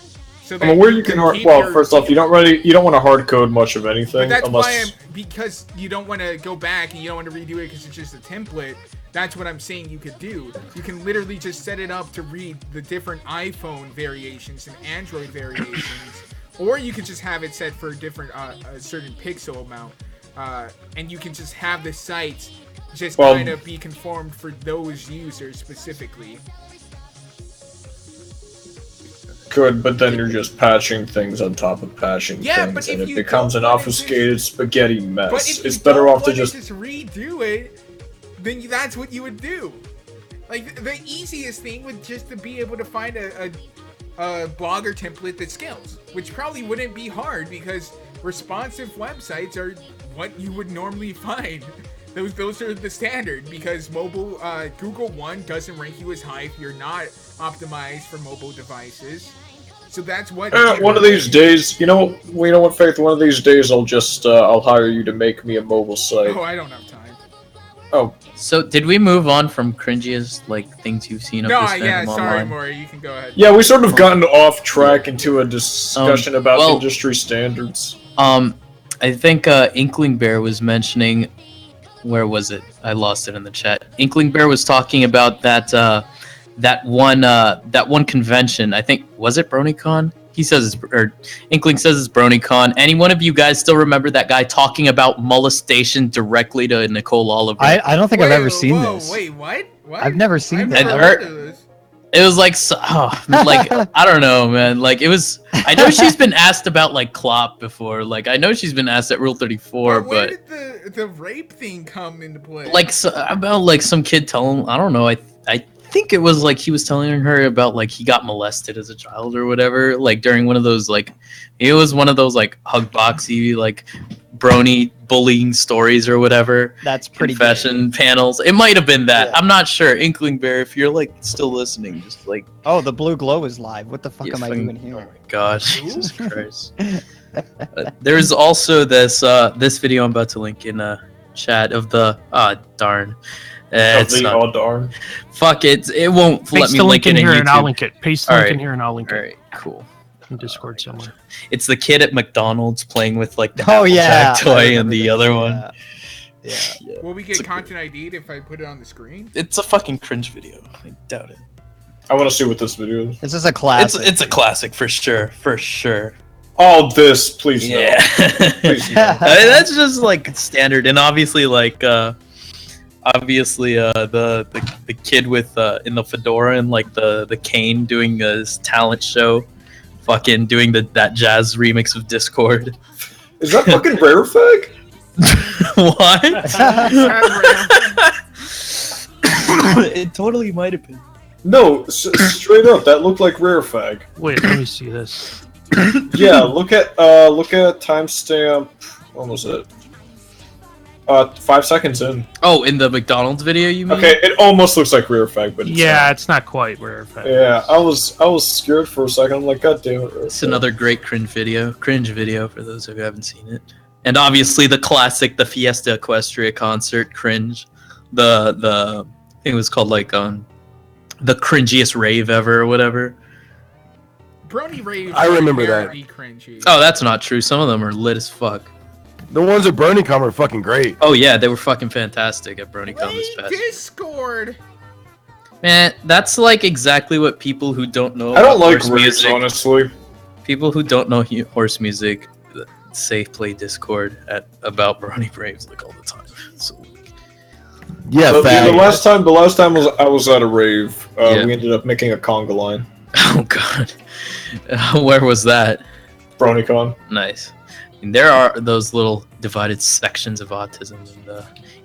So that where you can hard. Well, first off, you don't want to hard code much of anything. But that's unless... because you don't want to go back and you don't want to redo it because it's just a template. That's what I'm saying you could do. You can literally just set it up to read the different iPhone variations and Android variations, or you could just have it set for a different, a certain pixel amount, and you can just have the sites just kind of be conformed for those users specifically. Could, but then you're just patching things on top of patching things, and it becomes an obfuscated spaghetti mess. But if it's better off to just redo it, then that's what you would do. Like the easiest thing would just to be able to find a Blogger template that scales, which probably wouldn't be hard because responsive websites are what you would normally find. Those are the standard because mobile Google One doesn't rank you as high if you're not optimized for mobile devices. So that's what. One of these days, you know what, Faith? One of these days, I'll hire you to make me a mobile site. Oh, I don't have time. Oh. So did we move on from cringiest things you've seen? No, of this yeah, fandom sorry, online? Maury, you can go ahead. Yeah, we sort of gotten off track into a discussion about industry standards. I think Inkling Bear was mentioning. Where was it? I lost it in the chat. Inkling Bear was talking about that one convention. I think was it BronyCon? He says Inkling says it's BronyCon. Any one of you guys still remember that guy talking about molestation directly to Nicole Oliver? I don't think I've ever seen this. Wait, what? I've never seen that. that. Heard of this. It was like, I don't know, man. Like, it was. I know she's been asked about like Klopp before. Like, I know she's been asked at Rule 34, but where but did the rape thing come into play? like about like some kid telling. I don't know. I think it was like he was telling her about like he got molested as a child or whatever. Like during one of those it was one of those like hug boxy like brony bullying stories or whatever. That's pretty confession panels. It might have been that. Yeah. I'm not sure. Inkling Bear, if you're like still listening, just like oh, the blue glow is live. What the fuck am I doing here? Oh my gosh, Jesus Christ. There's also this video I'm about to link in chat of the darn It's not. Oh darn. Fuck it. It won't let Paste me the link link in it in here and I'll YouTube. link it. Paste the link in here and I'll link All it. right, cool. In Discord somewhere. It's the kid at McDonald's playing with like the Oh, Applejack yeah, I toy and remember the this, other yeah. one. Yeah. Will we get content ID'd if I put it on the screen? It's a fucking cringe video. I doubt it. I want to see what this video is. This is a classic. It's a classic for sure. For sure. Oh, this, please no. Yeah. Please no. I mean, that's just like standard, and obviously like the kid with in the fedora and like the cane doing his talent show, fucking doing that jazz remix of Discord. Is that fucking Rarefag? What? It totally might have been. No, straight up, that looked like Rarefag. Wait, let me see this. Yeah, look at timestamp. When was it? 5 seconds in. Oh, in the McDonald's video, you mean? Okay, it almost looks like Rarefag, but it's Yeah, not. it's not quite Rarefag. Yeah, I was scared for a second. I'm like, God damn it! It's another great cringe video for those who haven't seen it. And obviously the classic, the Fiesta Equestria concert, Cringe. I think it was called like the cringiest rave ever or whatever. Brony rave. I remember that. Very cringy. Oh, that's not true. Some of them are lit as fuck. The ones at BronyCon are fucking great. Oh yeah, they were fucking fantastic at BronyCon this Play past. Discord. Man, that's like exactly what people who don't know I don't like horse raves, music, honestly. people who don't know horse music say play Discord about Brony Braves like all the time. So Yeah, The fag. last time I was at a rave. Yeah. We ended up making a conga line. oh god. Where was that? BronyCon. Nice. And there are those little divided sections of autism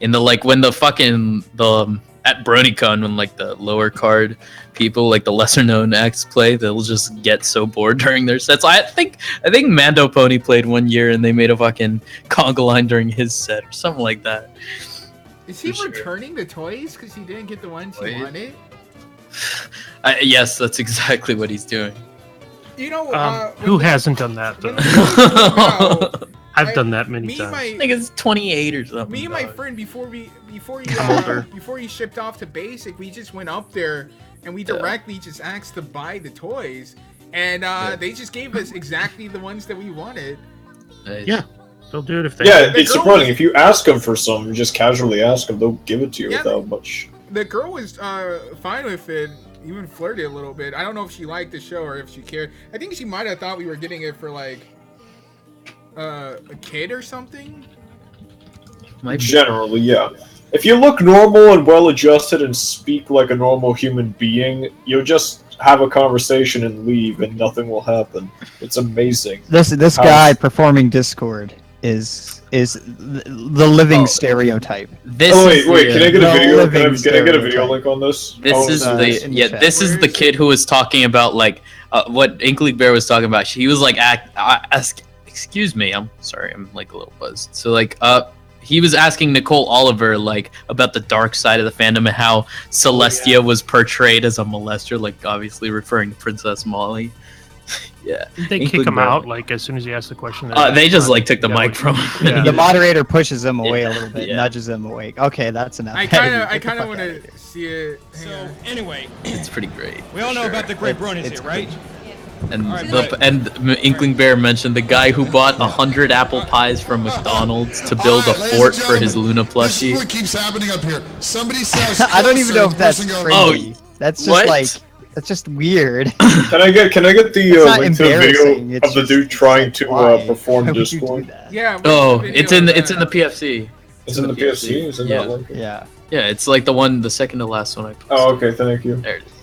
in the like when the fucking at BronyCon when like the lower card people like the lesser known acts play, they'll just get so bored during their sets. I think Mando Pony played one year and they made a fucking conga line during his set or something like that. Is he For sure. returning the toys because he didn't get the ones he Wait. wanted? Yes, that's exactly what he's doing. You know, Who hasn't done that though? when the toys came out, I've done that many me times. I think it's 28 or something. Me and my dog. friend before older. he shipped off to Basic, we just went up there and we directly just asked to buy the toys, and they just gave us exactly the ones that we wanted. Nice. Yeah. They'll do it if they. Yeah, The it's girl surprising. was- If you ask them for some, you just casually ask them, they'll give it to you Yeah, without much. The girl was fine with it, even flirted a little bit. I don't know if she liked the show or if she cared. I think she might have thought we were getting it for like a kid or something. Might be. Generally, yeah. If you look normal and well adjusted and speak like a normal human being, you'll just have a conversation and leave, and nothing will happen. It's amazing. This How- guy performing Discord is the living Oh. stereotype. This Oh is wait, the, can I get a No video? living Can I get a video stereotype. link on this? This Oh, is in the chat. this is Where the is kid who was talking about like what Inkling Bear was talking about. He was like excuse me, I'm sorry, I'm like a little buzzed. So like he was asking Nicole Oliver like about the dark side of the fandom and how Celestia was portrayed as a molester, like obviously referring to Princess Molly. Yeah. They kick Inkling him Bear. out like as soon as he asks the question. They just like took the mic from him. Yeah. The moderator pushes him away a little bit, Yeah. nudges him away. Okay, that's enough. I kind of want to see it. Hang So on. anyway, It's pretty great. we all know about the great bronies It's here, right? And All right, Inkling Bear mentioned the guy who bought 100 apple pies from McDonald's to build a All right, ladies fort and for his gentlemen, Luna This plushie. is what keeps happening up here. Somebody says. I don't even know if that's crazy. cringy. That's just what? like that's just weird. Can I get the It's not link to the embarrassing, video it's of the just- dude trying it's to like, why? perform Why would you do Discord? that? Yeah. where's Oh, the it's video in of it's in the that? PFC. It's in the PFC. Is it Yeah. not link? Yeah. Yeah, it's like the second to last one I posted. Oh, okay. Thank you. There it is.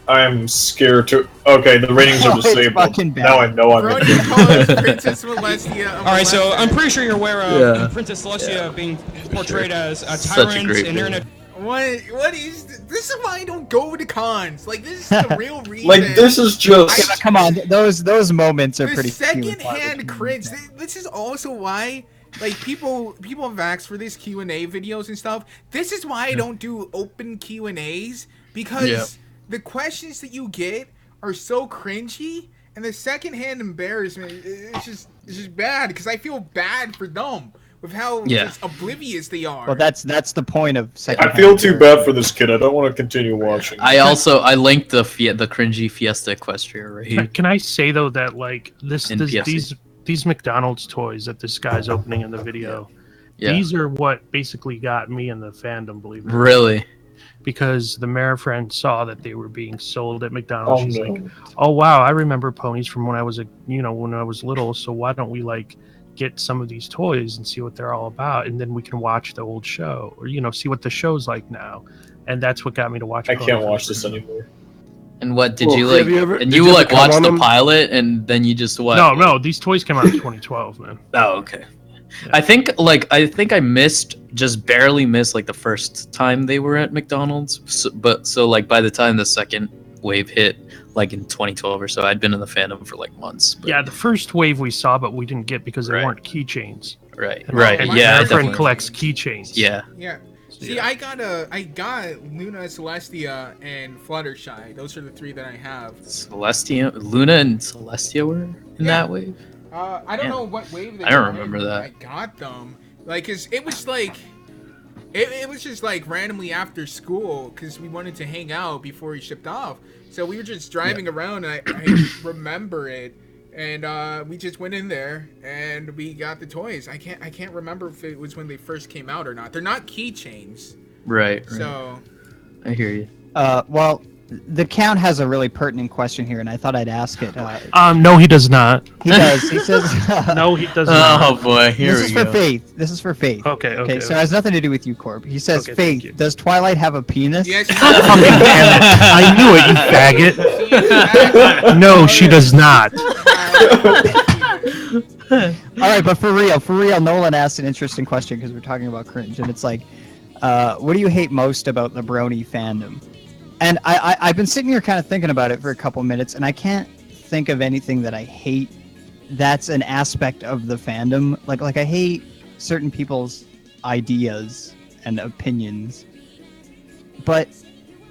I am scared to. Okay, the ratings Oh, are it's disabled. fucking bad. Now I know I'm Brony gonna. calls Princess Celestia. All right, so I'm pretty sure you're aware of Yeah. Princess Celestia being portrayed as a Such a tyrant, great and they're in a What is this? Is why I don't go to cons. Like this is the real reason. Like this is just. Come on, those moments are the pretty. few and far second-hand between. cringe. This is also why, like people have asked for these Q&A videos and stuff. This is why I don't do open Q&As because Yeah. the questions that you get are so cringy, and the second-hand embarrassment it's just bad because I feel bad for them with how just oblivious they are. Well, that's the point of second. I feel too bad for this kid. I don't want to continue watching. I linked the cringy Fiesta Equestria right here. Can I say though that like these McDonald's toys that this guy's opening in the video, these are what basically got me in the fandom, believe it or not. Really? Because the mayor friend saw that they were being sold at McDonald's. She's like, "Oh wow, I remember ponies from when I was when I was little. So why don't we like get some of these toys and see what they're all about, and then we can watch the old show, or see what the show's like now." And that's what got me to watch. I can't watch this anymore. And what did you like? And you watch the pilot, and then you just what? No, these toys came out in 2012, man. Oh, okay. Yeah. I think I just barely missed like the first time they were at McDonald's. So like by the time the second wave hit, like in 2012 or so, I'd been in the fandom for like months. But... Yeah, the first wave we saw, but we didn't get because they weren't keychains. Right. And yeah, my friend collects keychains. Yeah. Yeah. See, I got Luna, Celestia, and Fluttershy. Those are the three that I have. Luna and Celestia were in that wave. I don't know what wave they were. I don't remember that. I got them. Like, 'cause it was like, it was just like randomly after school, because we wanted to hang out before he shipped off. So we were just driving around, and I remember it. And we just went in there and we got the toys. I can't remember if it was when they first came out or not. They're not keychains. Right. So I hear you. Well, the Count has a really pertinent question here, and I thought I'd ask it. No, he does not. He does. He says. No, he does not. Oh boy, here this is for Faith. This is for Faith. Okay. So it has nothing to do with you, Corb. He says, Faith, does Twilight have a penis? Yes. Fucking damn it! I knew it, you faggot. No, she does not. All right, but for real, Nolan asked an interesting question because we're talking about cringe, and it's like, what do you hate most about the Brony fandom? And I've been sitting here kind of thinking about it for a couple minutes, and I can't think of anything that I hate that's an aspect of the fandom. Like I hate certain people's ideas and opinions. But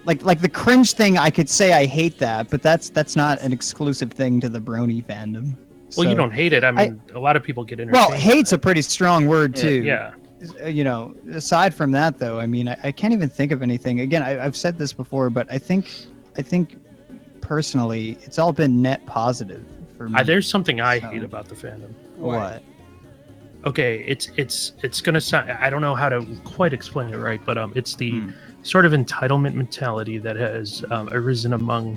like the cringe thing, I could say I hate that, but that's not an exclusive thing to the Brony fandom. Well, So, you don't hate it. I mean, a lot of people get entertained. well, hate's a pretty strong word too. Yeah. Aside from that, though, I mean, I can't even think of anything. Again, I've said this before, but I think personally, it's all been net positive for me. There's something I hate about the fandom. What? Okay, it's gonna sound. I don't know how to quite explain it right, but it's the sort of entitlement mentality that has arisen among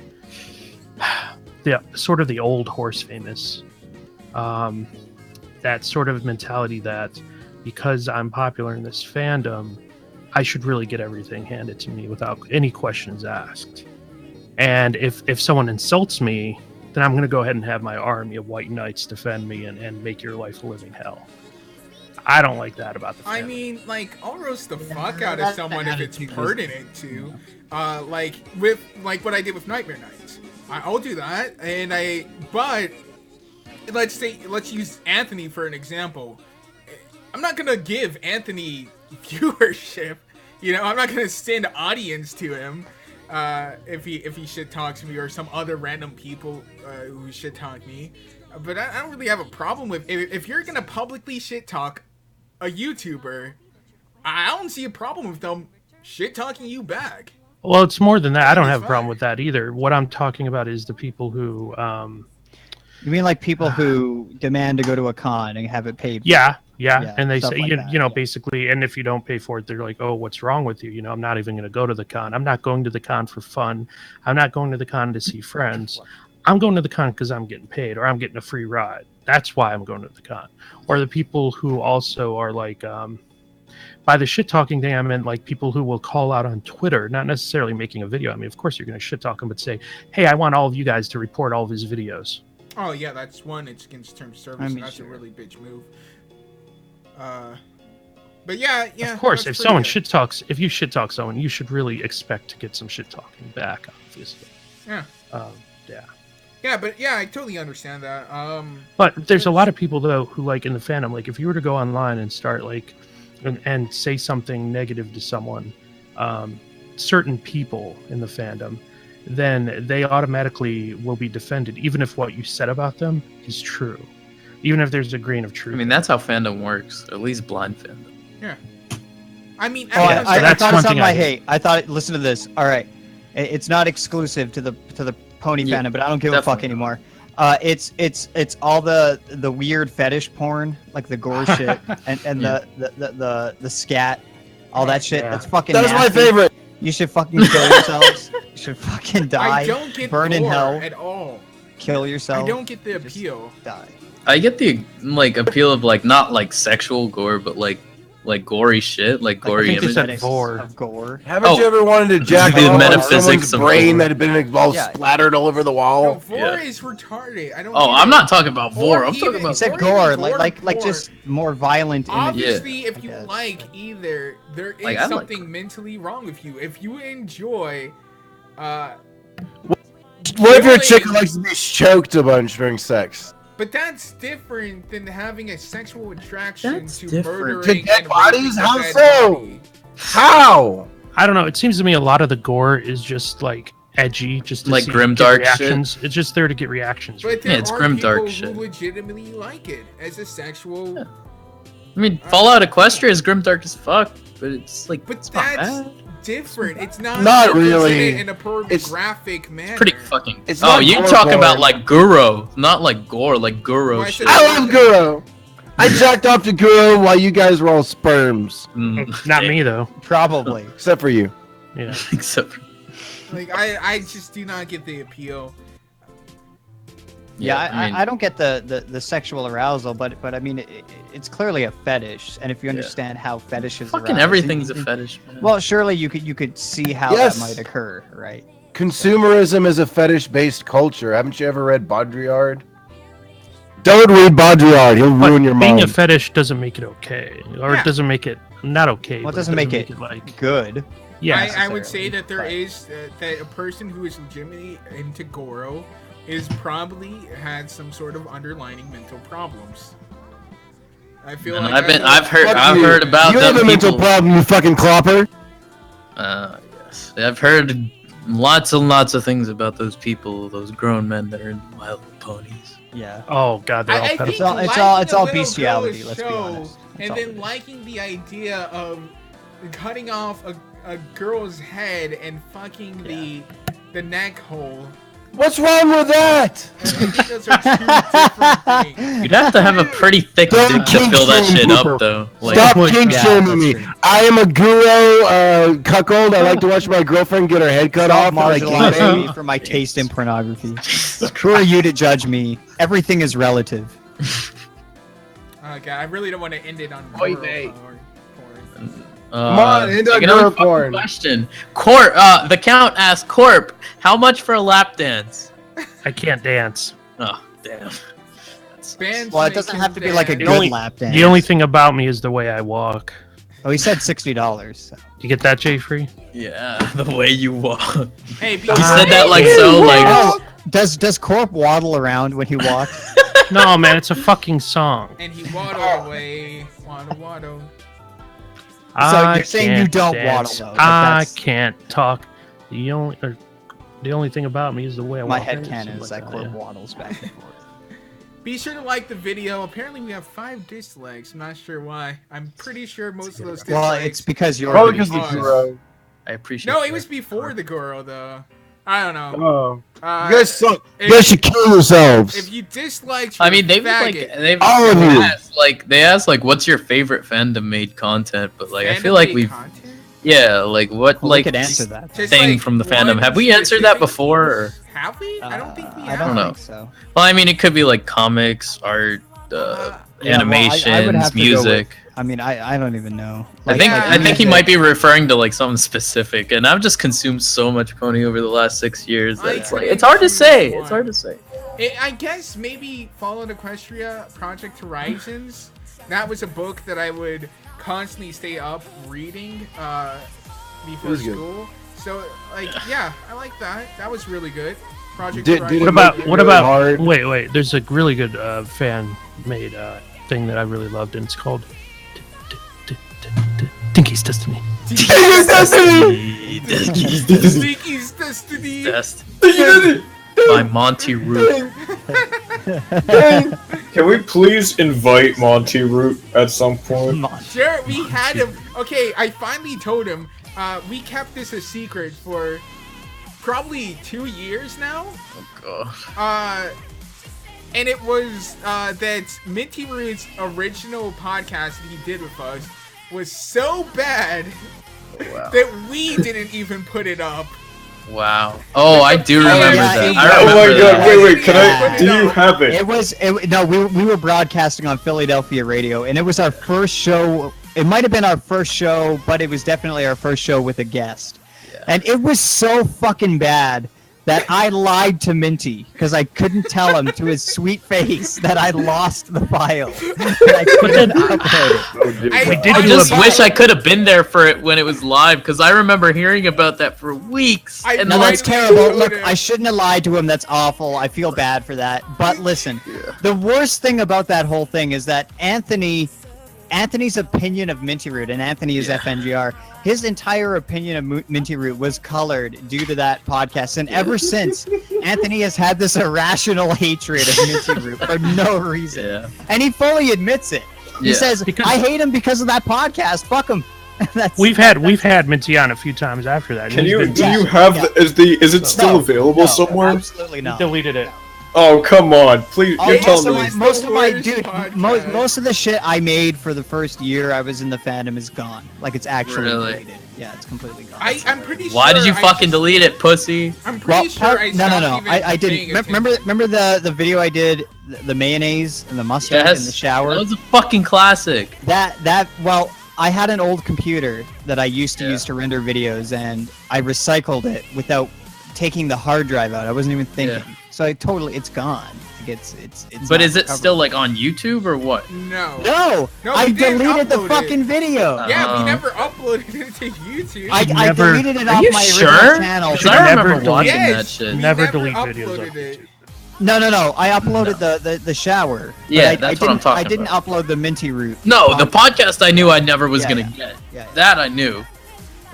the old horse famous. That sort of mentality that, because I'm popular in this fandom, I should really get everything handed to me without any questions asked. And if someone insults me, then I'm going to go ahead and have my army of white knights defend me and make your life a living hell. I don't like that about the fandom. I mean, like, I'll roast the fuck out of someone if it's pertinent to. Like what I did with Nightmare Knights. I'll do that, but let's use Anthony for an example. I'm not gonna give Anthony viewership. I'm not gonna send audience to him if he shit talks me, or some other random people who shit talk me. But I don't really have a problem with if you're gonna publicly shit talk a YouTuber. I don't see a problem with them shit talking you back. Well, it's more than that. I don't have a problem with that either. What I'm talking about is the people who. You mean like people who demand to go to a con and have it paid for? Yeah. And they say, like basically, and if you don't pay for it, they're like, oh, what's wrong with you? I'm not even going to go to the con. I'm not going to the con for fun. I'm not going to the con to see friends. I'm going to the con because I'm getting paid, or I'm getting a free ride. That's why I'm going to the con. Or the people who also are like, by the shit talking thing, I meant like people who will call out on Twitter, not necessarily making a video. I mean, of course you're going to shit talk them, but say, hey, I want all of you guys to report all of his videos. Oh yeah, that's one. It's against terms of service. And that's a really bitch move. But yeah. Of course, if someone shit talks, if you shit talk someone, you should really expect to get some shit talking back, obviously. Yeah. Yeah. Yeah, but yeah, I totally understand that. But there's a lot of people though who, like, in the fandom, like if you were to go online and start like and say something negative to someone, certain people in the fandom, then they automatically will be defended, even if what you said about them is true. even if there's a grain of truth. I mean, that's how fandom works. At least blind fandom. Yeah. I mean, Oh, Yeah, so I that's thought one of something thing I I hate. I thought. Listen to this. All right, it's not exclusive to the pony Yeah, fandom, but I don't give a fuck definitely. anymore. It's all the weird fetish porn, like the gore shit, and the scat, all that shit. Yeah. That's fucking. That was my nasty. favorite. You should fucking kill yourselves. You should fucking die. I don't get burn in gore hell. at all. Kill yourself. I don't get the Just appeal. Die. I get the like appeal of like not like sexual gore, but like gory shit, like gory think they images. said Aesthetics gore. of gore. Haven't Oh. you ever wanted to jack The off on metaphysics someone's of brain gore. that had been all Yeah. splattered all over the No, wall? vor Yeah. is retarded. I don't. Oh, get I'm it. not talking about vor. Or I'm talking even- You about said Or gore, even like gore. just more violent images. Obviously, if you guess. like either, there is Like, I like something mentally wrong with you. If you enjoy, What if you're a Really? chick who likes to be choked a bunch during sex? but that's different than having a sexual attraction That's to different. murdering To dead and bodies? raping a How dead so? body. How? I don't know. It seems to me a lot of the gore is just like edgy, just to Like see, grim get dark shit. reactions. It's just there to get reactions. But Yeah, there it's are grim people dark who shit. legitimately like it as a sexual. Yeah. I mean, Fallout Equestria is grimdark as fuck, but it's like But it's not that's bad. different. It's not. Not presented really. in a It's pornographic manner. Pretty fucking. It's Oh, not you gore talk porn. about like Guro, not like gore, like Guro Well, I shit. said- I love Guro. I jacked off to Guro while you guys were all sperms, Not me though. Probably. except for you. Yeah. Except. Like I just do not get the appeal. Yeah, I mean, I don't get the sexual arousal, but I mean it's clearly a fetish, and if you understand how fetishes fucking arouse, everything's a you- fetish, man. Well, surely you could see how Yes. that might occur, right? Consumerism is a fetish-based culture. Haven't you ever read Baudrillard? Don't read Baudrillard. He'll But ruin your being mind. a fetish doesn't make it okay, or Yeah. it doesn't make it not okay. Well, it but doesn't make it like good. yeah. I would say necessarily, that there but- is that a person who is legitimately into Goro is probably had some sort of underlying mental problems. I feel And like I've Fuck you. heard about You them have a mental people. problem, you fucking clopper. Yes, I've heard lots and lots of things about those people, those grown men that are in wild ponies. Yeah. Oh god, they're all I think pedophiles. It's all- liking all a little bestiality, girl's let's be show honest. That's And all then it is. liking the idea of cutting off a girl's head and fucking the neck hole. What's wrong with that? I think those are two different things. You'd have to have a pretty thick Don't dick to kink fill that shame shit people. up, though. Like, Stop Like, kink yeah, shaming that's me. true. I am a Guro cuckold. I like to watch my girlfriend get her head cut Stop off. I like marginalizing me it. for my taste in pornography. Who are you to judge me? Everything is relative. Okay, I really don't want to end it on Oi, Goro mate. porn. Come on, end on second girl fucking porn. question. Corp, the count asked Corp, how much for a lap dance? I can't dance. Oh, damn. Bands Well, it make doesn't him have to be like a dance. good only- lap dance. The only thing about me is the way I walk. Oh, he said $60. So. You get that, Jay Free? Yeah, the way you walk. Hey, You said that like so, like. Oh, does Corp waddle around when he walks? No, man, it's a fucking song. And he waddled away. Waddle. I you're saying you can't don't dance. waddle, though, but I that's- can't talk. The only thing about me is the way I My walk. head It's canon like is that that, Corp yeah. waddles back and forth. Be sure to like the video. Apparently, we have 5 dislikes. I'm not sure why. I'm pretty sure most of those dislikes. Well, it's because you're. Probably because Ours. the Guro. I appreciate No, that. it was before the Goro, though. I don't know. Oh. Uh, You guys suck. if- You guys should kill yourselves. If you disliked, I mean, they've All of you. asked like what's your favorite fandom made content, but like I feel Fandom like made we've content? like what Well, we like could answer that. Just thing like from the one fandom. Have we answered that specific- before? Or? Have we? I don't think we I have. don't know. think so. Well, I mean, it could be like comics, art, Yeah, well, animations, I would have to go music. with- I mean, I don't even know. I think Yeah, I think he music- might be referring to like something specific, and I've just consumed so much Pony over the last 6 years that I it's like couldn't it's hard to choose say. one. It's hard to say. I guess maybe Fallout Equestria, Project Horizons. That was a book that I would constantly stay up reading before was good. school. So, like, yeah, I like that. That was really good. Project Did Horizons. it What about make what really about? hard? Wait. There's a really good fan made thing that I really loved, and it's called Dinky's Destiny. Sneaky's Destiny. Dest- by Monty Root. Can we please invite Monty Root at some point? Sure, we had him. Okay, I finally told him. We kept this a secret for probably 2 years now. Oh god. And it was that Minty Root's original podcast that he did with us was so bad that we didn't even put it up. Wow. Oh, I do remember that. I Oh remember my god, that. wait, can I? Do you have it? No, we were broadcasting on Philadelphia radio, and it was our first show. It might have been our first show, but it was definitely our first show with a guest. Yeah. And it was so fucking bad that I lied to Minty because I couldn't tell him to his sweet face that I lost the file. I couldn't upload it. I just wish I could have been there for it when it was live, because I remember hearing about that for weeks. No, that's terrible. Look, I shouldn't have lied to him. That's awful. I feel bad for that. But listen, the worst thing about that whole thing is that Anthony's opinion of Minty Root, and Anthony is FNGR, his entire opinion of Minty Root was colored due to that podcast. And ever since, Anthony has had this irrational hatred of Minty Root for no reason. Yeah. And he fully admits it. He says, I hate him because of that podcast. Fuck him. We've had Minty on a few times after that. Can you? Do you have? Is it still available somewhere? Absolutely not. He deleted it. Oh come on, please! You're telling me. Most of the shit I made for the first year I was in the fandom is gone. Like it's actually deleted. Yeah, it's completely gone. I'm pretty sure. Why did you fucking delete it, pussy? I'm pretty sure I no. I didn't. Remember the video I did, the mayonnaise and the mustard in the shower. That was a fucking classic. Well, I had an old computer that I used to use to render videos, and I recycled it without taking the hard drive out. I wasn't even thinking. Yeah. So it's gone. It's But not is it recoverable. still like on YouTube or what? No, I we didn't deleted the upload fucking it. video. Yeah, we never uploaded it to YouTube. I deleted it off my original channel. Because I remember watching that shit. Never delete videos on YouTube. No. I uploaded the shower. Yeah, but that's what I'm talking I didn't about. upload the Minty Root. No, the podcast I knew I never was gonna get. Yeah. That I knew.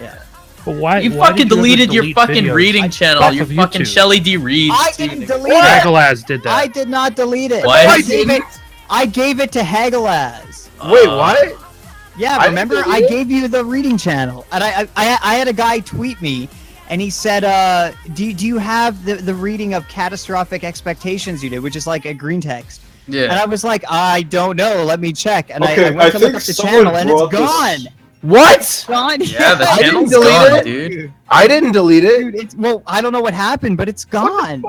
Yeah. But why? You why fucking did you ever deleted your delete fucking videos reading channel. off Your of fucking YouTube? Shelly D. Reed. I didn't delete it. Hagelaz did that. I did not delete it. What? I gave it to Hagelaz. Wait, what? Yeah, remember I gave you the reading channel, and I had a guy tweet me, and he said, "Do you have the reading of Catastrophic Expectations you did, which is like a green text?" Yeah. And I was like, "I don't know. Let me check." And Okay, I went to look up the channel, and it's gone. What? Gone. Yeah, the I didn't channel's delete gone, it. dude. I didn't delete it. Dude, well, I don't know what happened, but it's gone.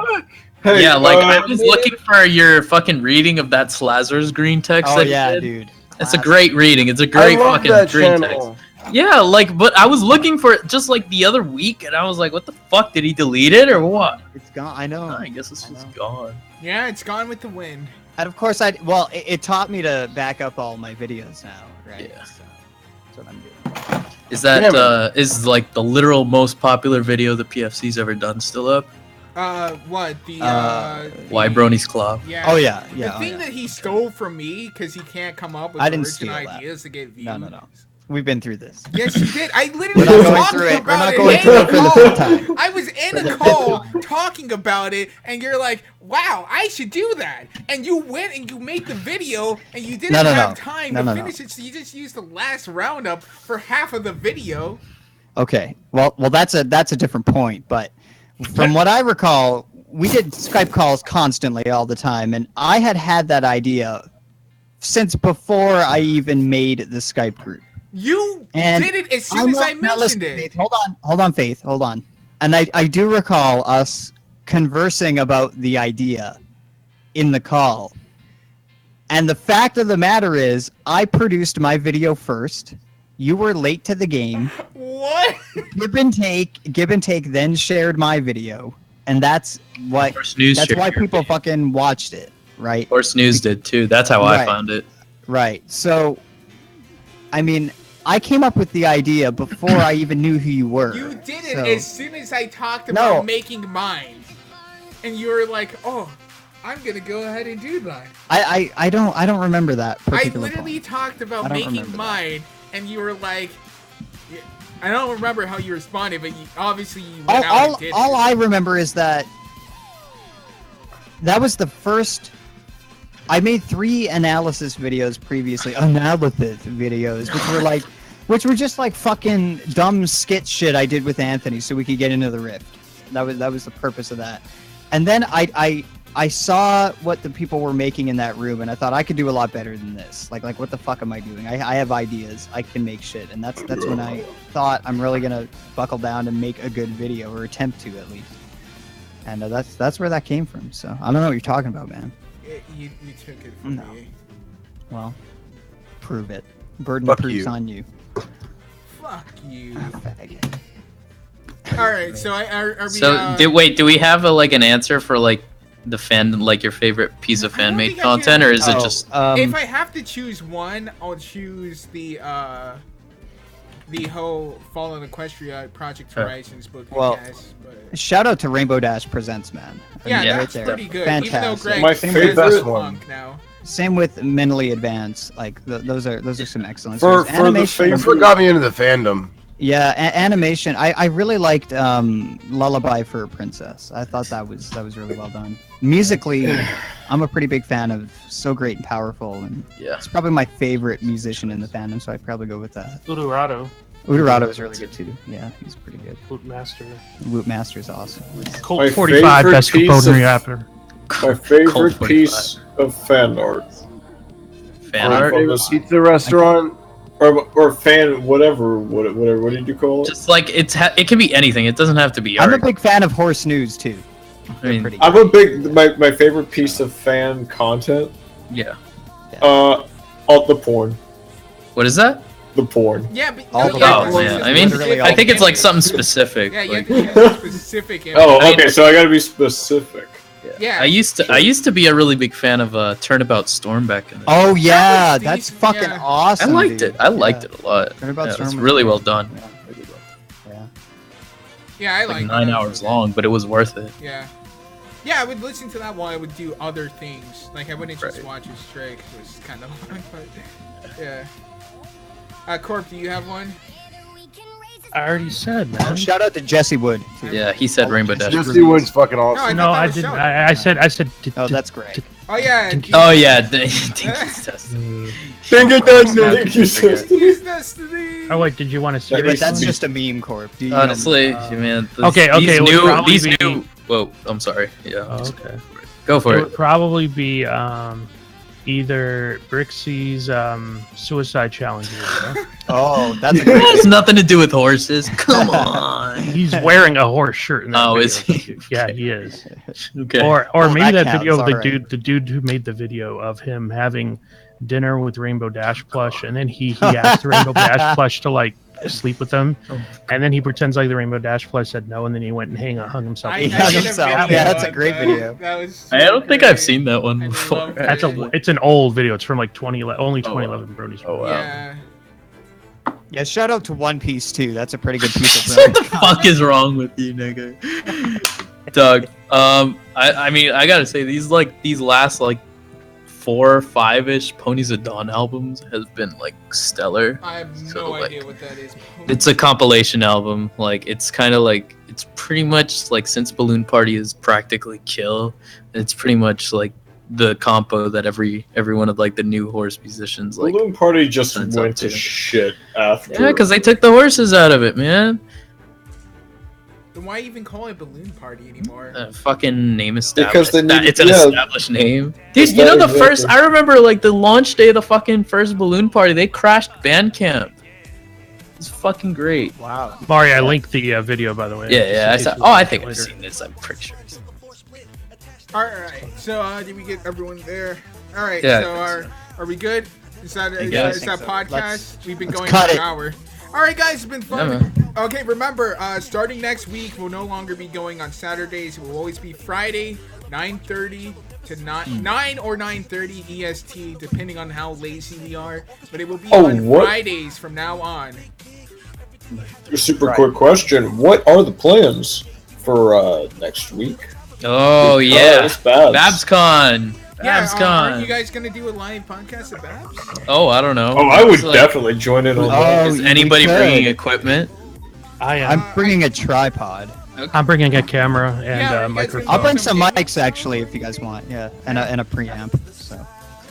Hey, Yeah, like I was looking for your fucking reading of that Slazer's green text. Oh that you yeah, did. dude. It's a great reading. It's a great I love fucking that green channel. text. Yeah, like, but I was looking for it just like the other week, and I was like, what the fuck? Did he delete it or what? It's gone. I know. I guess it's just gone. Yeah, it's gone with the wind. And of course, it taught me to back up all my videos now, right? Yeah. So that's what I'm doing. Is that is like the literal most popular video the PFC's ever done still up? What the Why Brony's Club? Yeah. Oh yeah, The yeah. thing that he stole from me because he can't come up with I didn't original steal that. ideas to get views. No. We've been through this. Yes, you did. I literally We're not going talked through it. We're about not it going in through a it for the call. fifth time. I was in a call talking about it, and you're like, "Wow, I should do that." And you went and you made the video, and you didn't have time to finish it, so you just used the last roundup for half of the video. Okay. Well, that's a different point. But from what I recall, we did Skype calls constantly all the time, and I had that idea since before I even made the Skype group. You And did it as soon as I mentioned it. Faith, hold on, Faith, hold on. And I do recall us conversing about the idea in the call. And the fact of the matter is, I produced my video first. You were late to the game. What? Give and take, then shared my video. And that's why people fucking watched it, right? Horse News did too. That's how I found it. Right. So, I mean, I came up with the idea before I even knew who you were. You did it as soon as I talked about making mine. And you were like, "Oh, I'm gonna go ahead and do that." I don't remember that I particular literally point. talked about I don't making remember mine, and you were like, I don't remember how you responded, but obviously you went out and did All it. I remember is that that was the first. I made 3 analysis videos previously, analysis videos, which were just like fucking dumb skit shit I did with Anthony, so we could get into the rift. That was the purpose of that. And then I saw what the people were making in that room, and I thought I could do a lot better than this. Like what the fuck am I doing? I have ideas. I can make shit, and that's when I thought I'm really gonna buckle down and make a good video, or attempt to at least. And that's where that came from. So I don't know what you're talking about, man. You took it from me. Well, prove it. Burden of proof's on you. Fuck you. All right, so are we? So do we have an answer for the fan, your favorite piece of fan made content, or is it just? If I have to choose one, I'll choose the whole Fallen Equestria Project Horizons book. Well, shout out to Rainbow Dash Presents, man. That's pretty good. Fantastic. Even though Greg My favorite one. Now. Same with Mentally Advanced. Like those are some excellent. For the favorite, got me into the fandom. Yeah, animation. I really liked Lullaby for a Princess. I thought that was really well done. Musically, I'm a pretty big fan of So Great and Powerful, and it's probably my favorite musician in the fandom, so I'd probably go with that. Udurado is really good too. Yeah, he's pretty good. Loot Master. Loot Master is awesome. Colt 45 best component rapper. My favorite piece of fan art. Fan art? Pizza restaurant. Or fan whatever. What did you call it? Just it can be anything. It doesn't have to be art. I'm a big fan of Horse News too. I'm a big my favorite piece of fan content. Yeah. The porn. What is that? The porn. Yeah, but man. I mean, I think it's something specific. Yeah, you have to be specific. Okay, so I gotta be specific. Yeah. I used to be a really big fan of Turnabout Storm back in the day. Oh yeah, that's fucking awesome. I liked it. I liked it a lot. Turnabout Storm was really well done. Yeah, I like 9 hours long, but it was worth it. Yeah. Yeah, I would listen to that while I would do other things. Like I wouldn't just watch it straight, 'cause it was kind of long, but yeah. Corp, do you have one? I already said, man. Shout out to Jesse Wood. Yeah, he said Rainbow Dash. Jesse Wood's fucking awesome. No, I didn't. I said. Oh, that's great. Oh yeah. Oh yeah, Dinky's Destiny. Dinky's Destiny. Oh wait, did you want to say? Yeah, but that's just a meme, Corp. Honestly, man. Okay. These new. Whoa, I'm sorry. Yeah. Oh, okay. Go for It it. would probably be either Brixie's suicide challenge. Oh, that's It has nothing to do with horses. Come on. He's wearing a horse shirt. In that video. Is he? Yeah, he is. Okay. Or maybe that counts, video of alright. the dude who made the video of him having dinner with Rainbow Dash plush, and then he asked Rainbow Dash plush to sleep with him, and then he pretends like the Rainbow Dash plush said no, and then he went and hung himself. Yeah, that's a great video. I don't think I've seen that one before. It's an old video. It's from 2011, only 2011 Bronies. Oh wow. Yeah, shout out to One Piece too. That's a pretty good piece of What the fuck is wrong with you, nigga? Doug, I mean, I gotta say these last 4 or 5-ish Ponies of Dawn albums has been stellar. I have no idea what that is. It's a compilation album. It's kind of it's pretty much since Balloon Party is practically kill. It's pretty much the compo that every one of the new horse musicians Balloon Party just went to shit after. Yeah, because they took the horses out of it, man. Then why even call it Balloon Party anymore? Fucking name established. Because it's an established name. Dude, you know the first. I remember the launch day of the fucking first Balloon Party. They crashed Bandcamp. It's fucking great. Wow. Mari, I linked the video by the way. Yeah. I think I've seen this. I'm pretty sure. Alright, so did we get everyone there? Alright, Yeah, so are we good? Is that podcast? We've been going cut for it. an hour. Alright guys, it's been fun. Okay, remember, starting next week, we'll no longer be going on Saturdays. It will always be Friday, 9:30 to 9 or 9:30 EST, depending on how lazy we are. But it will be on Fridays from now on. A super quick question. What are the plans for next week? Oh yeah, Babscon. Babscon. Aren't you guys gonna do a live podcast at Babs? Oh, I don't know. Oh, I would definitely join in on that. Is anybody bringing equipment? I'm bringing a tripod. I'm bringing a camera and Yeah, a you guys microphone. can- I'll bring some mics actually if you guys want. Yeah, and a preamp. So.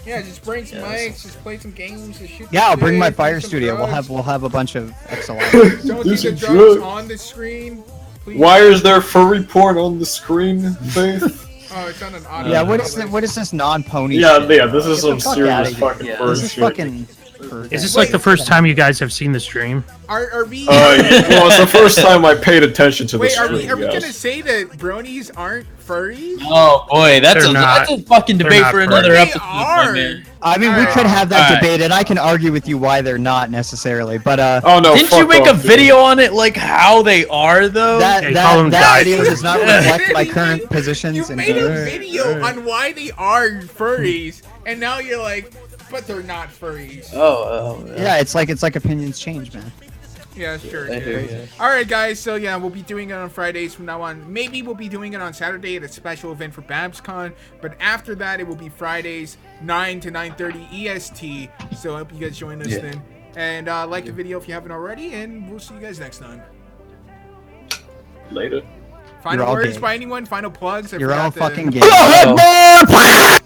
Yeah, just bring some mics, just play some games, just shoot. Yeah, I'll bring my shit, do Fire some Studio. drugs. We'll have a bunch of XLR. Don't Do see the some drugs drugs. on the screen. Please. Why is there furry porn on the screen, Faith? Oh, it's on an audio. Yeah, what playlist. is this non-pony? Yeah, shit? yeah, this is Get the some fuck serious outta here. fucking Yeah. furry This is shit. fucking. Is this like the first time you guys have seen the stream? Are we? Well, it's the first time I paid attention to Wait, this. are we yes. gonna say that bronies aren't furries? Oh boy, that's They're that's a not. fucking They're debate not for furry. another They episode, my are. man. I mean, we Alright. could have that Alright. debate, and I can argue with you why they're not necessarily. But Oh no! Didn't fuck you make a off, dude. video on it, like how they are though? that Hey, call them that guys. video does not reflect my You current made- positions. You and made a views. video on why they are furries, and now you're like, but they're not furries. Oh, Yeah, it's like opinions change, man. Yeah, sure. I hear ya. All right, guys. So yeah, we'll be doing it on Fridays from now on. Maybe we'll be doing it on Saturday at a special event for Babscon. But after that, it will be Fridays, 9 to 9:30 EST. So I hope you guys join us then. And like the video if you haven't already. And we'll see you guys next time. Later. Final all words gay. by anyone? Final plugs? I You're all forgot fucking the- gay.